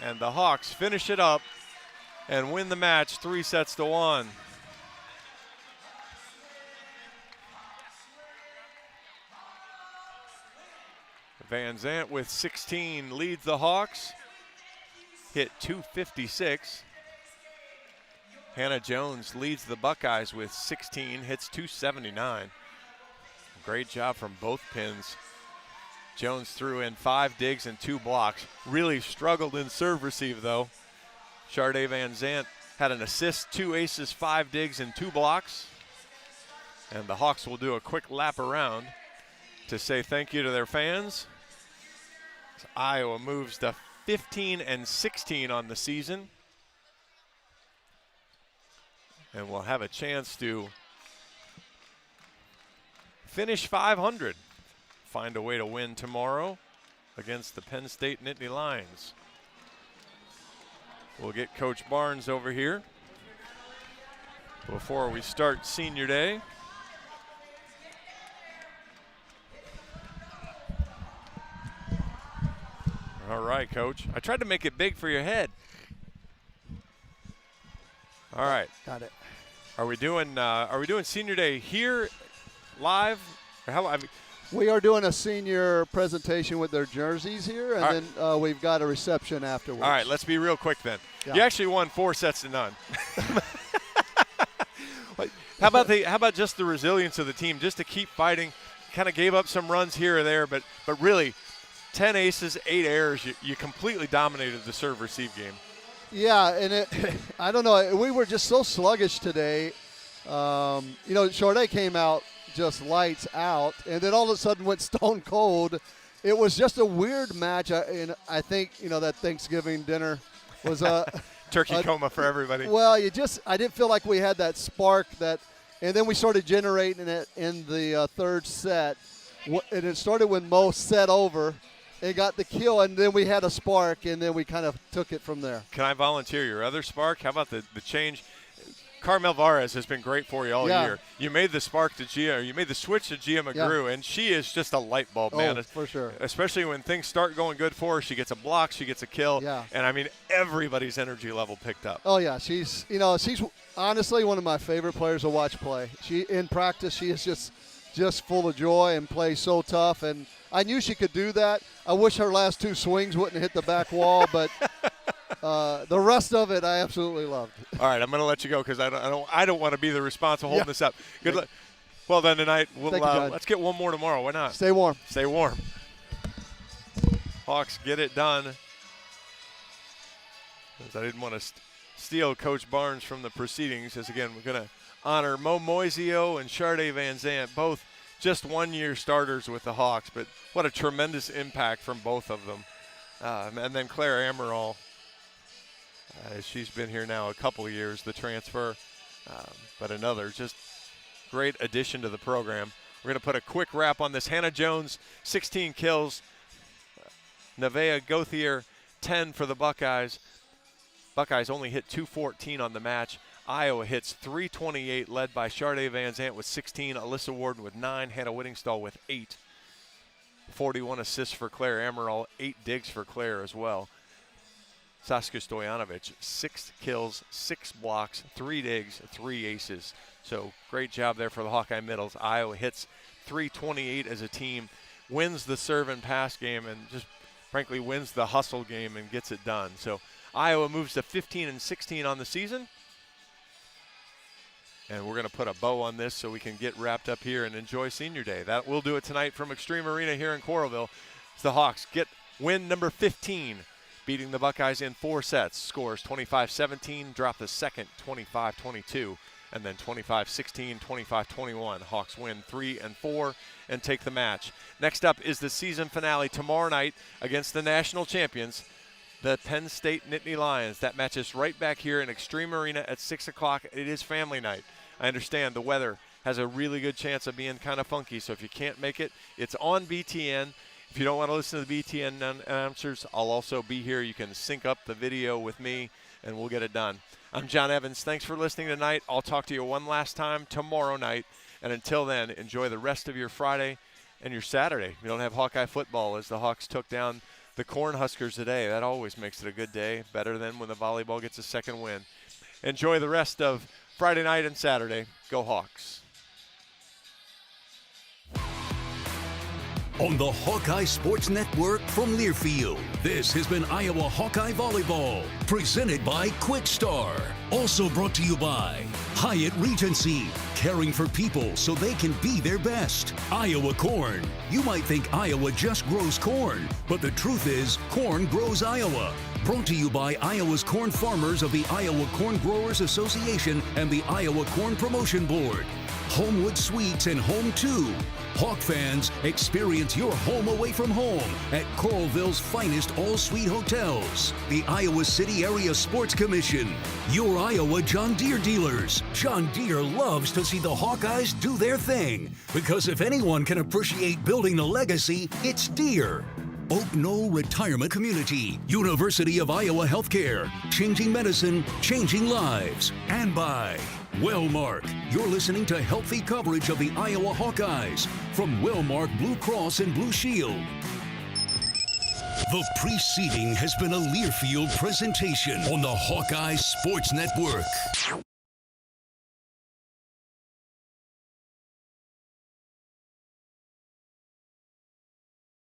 S2: And the Hawks finish it up and win the match 3-1. Van Zandt with 16 leads the Hawks. Hit .256. Hannah Jones leads the Buckeyes with 16, hits .279. Great job from both pins. Jones threw in 5 digs and 2 blocks. Really struggled in serve receive though. Sharday Van Zandt had an assist, 2 aces, 5 digs and 2 blocks. And the Hawks will do a quick lap around to say thank you to their fans. Iowa moves to 15-16 on the season. And we'll have a chance to finish 500. Find a way to win tomorrow against the Penn State Nittany Lions. We'll get Coach Barnes over here before we start senior day. All right, Coach. I tried to make it big for your head. All right.
S16: Got it.
S2: Are we doing senior day here live? Or how, I mean,
S16: we are doing a senior presentation with their jerseys here, and then we've got a reception afterwards.
S2: All right, let's be real quick then.
S16: Yeah.
S2: You actually won 4-0. How about just the resilience of the team, just to keep fighting? Kind of gave up some runs here or there, but really 10 aces, 8 errors. You completely dominated the serve receive game.
S16: Yeah, and I don't know. We were just so sluggish today. Sharday came out just lights out, and then all of a sudden went stone cold. It was just a weird match, and I think that Thanksgiving dinner was a
S2: turkey coma for everybody.
S16: Well, I didn't feel like we had that spark and then we started generating it in the third set, and it started when Mo set over and got the kill, and then we had a spark, and then we kind of took it from there.
S2: Can I volunteer your other spark? How about the change? Carmel Varez has been great for you all year. You made the spark to Gia, or you made the switch to Gia McGrew, and she is just a light bulb, man.
S16: Oh, for sure.
S2: Especially when things start going good for her. She gets a block, she gets a kill, and I mean everybody's energy level picked up.
S16: Oh yeah, she's honestly one of my favorite players to watch play. She in practice, she is just full of joy and plays so tough, and I knew she could do that. I wish her last 2 swings wouldn't hit the back wall, but the rest of it I absolutely loved.
S2: All right, I'm going to let you go because I don't want to be the responsible holding this up. Good luck. Well done tonight. Let's get one more tomorrow. Why not?
S16: Stay warm.
S2: Stay warm. Hawks get it done. I didn't want to steal Coach Barnes from the proceedings, as again, we're going to honor Mo Moisio and Sharday Van Zandt, both just one-year starters with the Hawks, but what a tremendous impact from both of them. And then Claire Amaral, she's been here now a couple of years, the transfer, but another just great addition to the program. We're going to put a quick wrap on this. Hannah Jones, 16 kills. Nevaeh Gauthier, 10 for the Buckeyes. Buckeyes only hit 214 on the match. Iowa hits 328, led by Sharday Van Zandt with 16, Alyssa Warden with 9, Hannah Whittingstall with 8. 41 assists for Claire Amaral, 8 digs for Claire as well. Saskia Stojanovic, 6 kills, 6 blocks, 3 digs, 3 aces. So great job there for the Hawkeye Middles. Iowa hits 328 as a team, wins the serve and pass game, and just frankly wins the hustle game and gets it done. So Iowa moves to 15-16 on the season. And we're going to put a bow on this so we can get wrapped up here and enjoy Senior Day. That will do it tonight from Extreme Arena here in Coralville. The Hawks get win number 15, beating the Buckeyes in 4 sets. Scores 25-17, drop the second 25-22, and then 25-16, 25-21. Hawks win 3 and 4 and take the match. Next up is the season finale tomorrow night against the national champions, the Penn State Nittany Lions. That match is right back here in Extreme Arena at 6 o'clock. It is family night. I understand the weather has a really good chance of being kind of funky, so if you can't make it, it's on BTN. If you don't want to listen to the BTN announcers, I'll also be here. You can sync up the video with me, and we'll get it done. I'm John Evans. Thanks for listening tonight. I'll talk to you one last time tomorrow night, and until then, enjoy the rest of your Friday and your Saturday. We don't have Hawkeye football as the Hawks took down the Cornhuskers today. That always makes it a good day, better than when the volleyball gets a second win. Enjoy the rest of Friday night and Saturday. Go Hawks.
S1: On the Hawkeye Sports Network from Learfield, this has been Iowa Hawkeye Volleyball, presented by Quick Star. Also brought to you by Hyatt Regency, caring for people so they can be their best. Iowa Corn. You might think Iowa just grows corn, but the truth is, corn grows Iowa. Brought to you by Iowa's corn farmers of the Iowa Corn Growers Association and the Iowa Corn Promotion Board. Homewood Suites and Home 2. Hawk fans, experience your home away from home at Coralville's finest all-suite hotels. The Iowa City Area Sports Commission. Your Iowa John Deere dealers. John Deere loves to see the Hawkeyes do their thing, because if anyone can appreciate building a legacy, it's Deere. Oak Knoll Retirement Community, University of Iowa Healthcare, changing medicine, changing lives. And by Wellmark. You're listening to healthy coverage of the Iowa Hawkeyes from Wellmark Blue Cross and Blue Shield. The preceding has been a Learfield presentation on the Hawkeye Sports Network.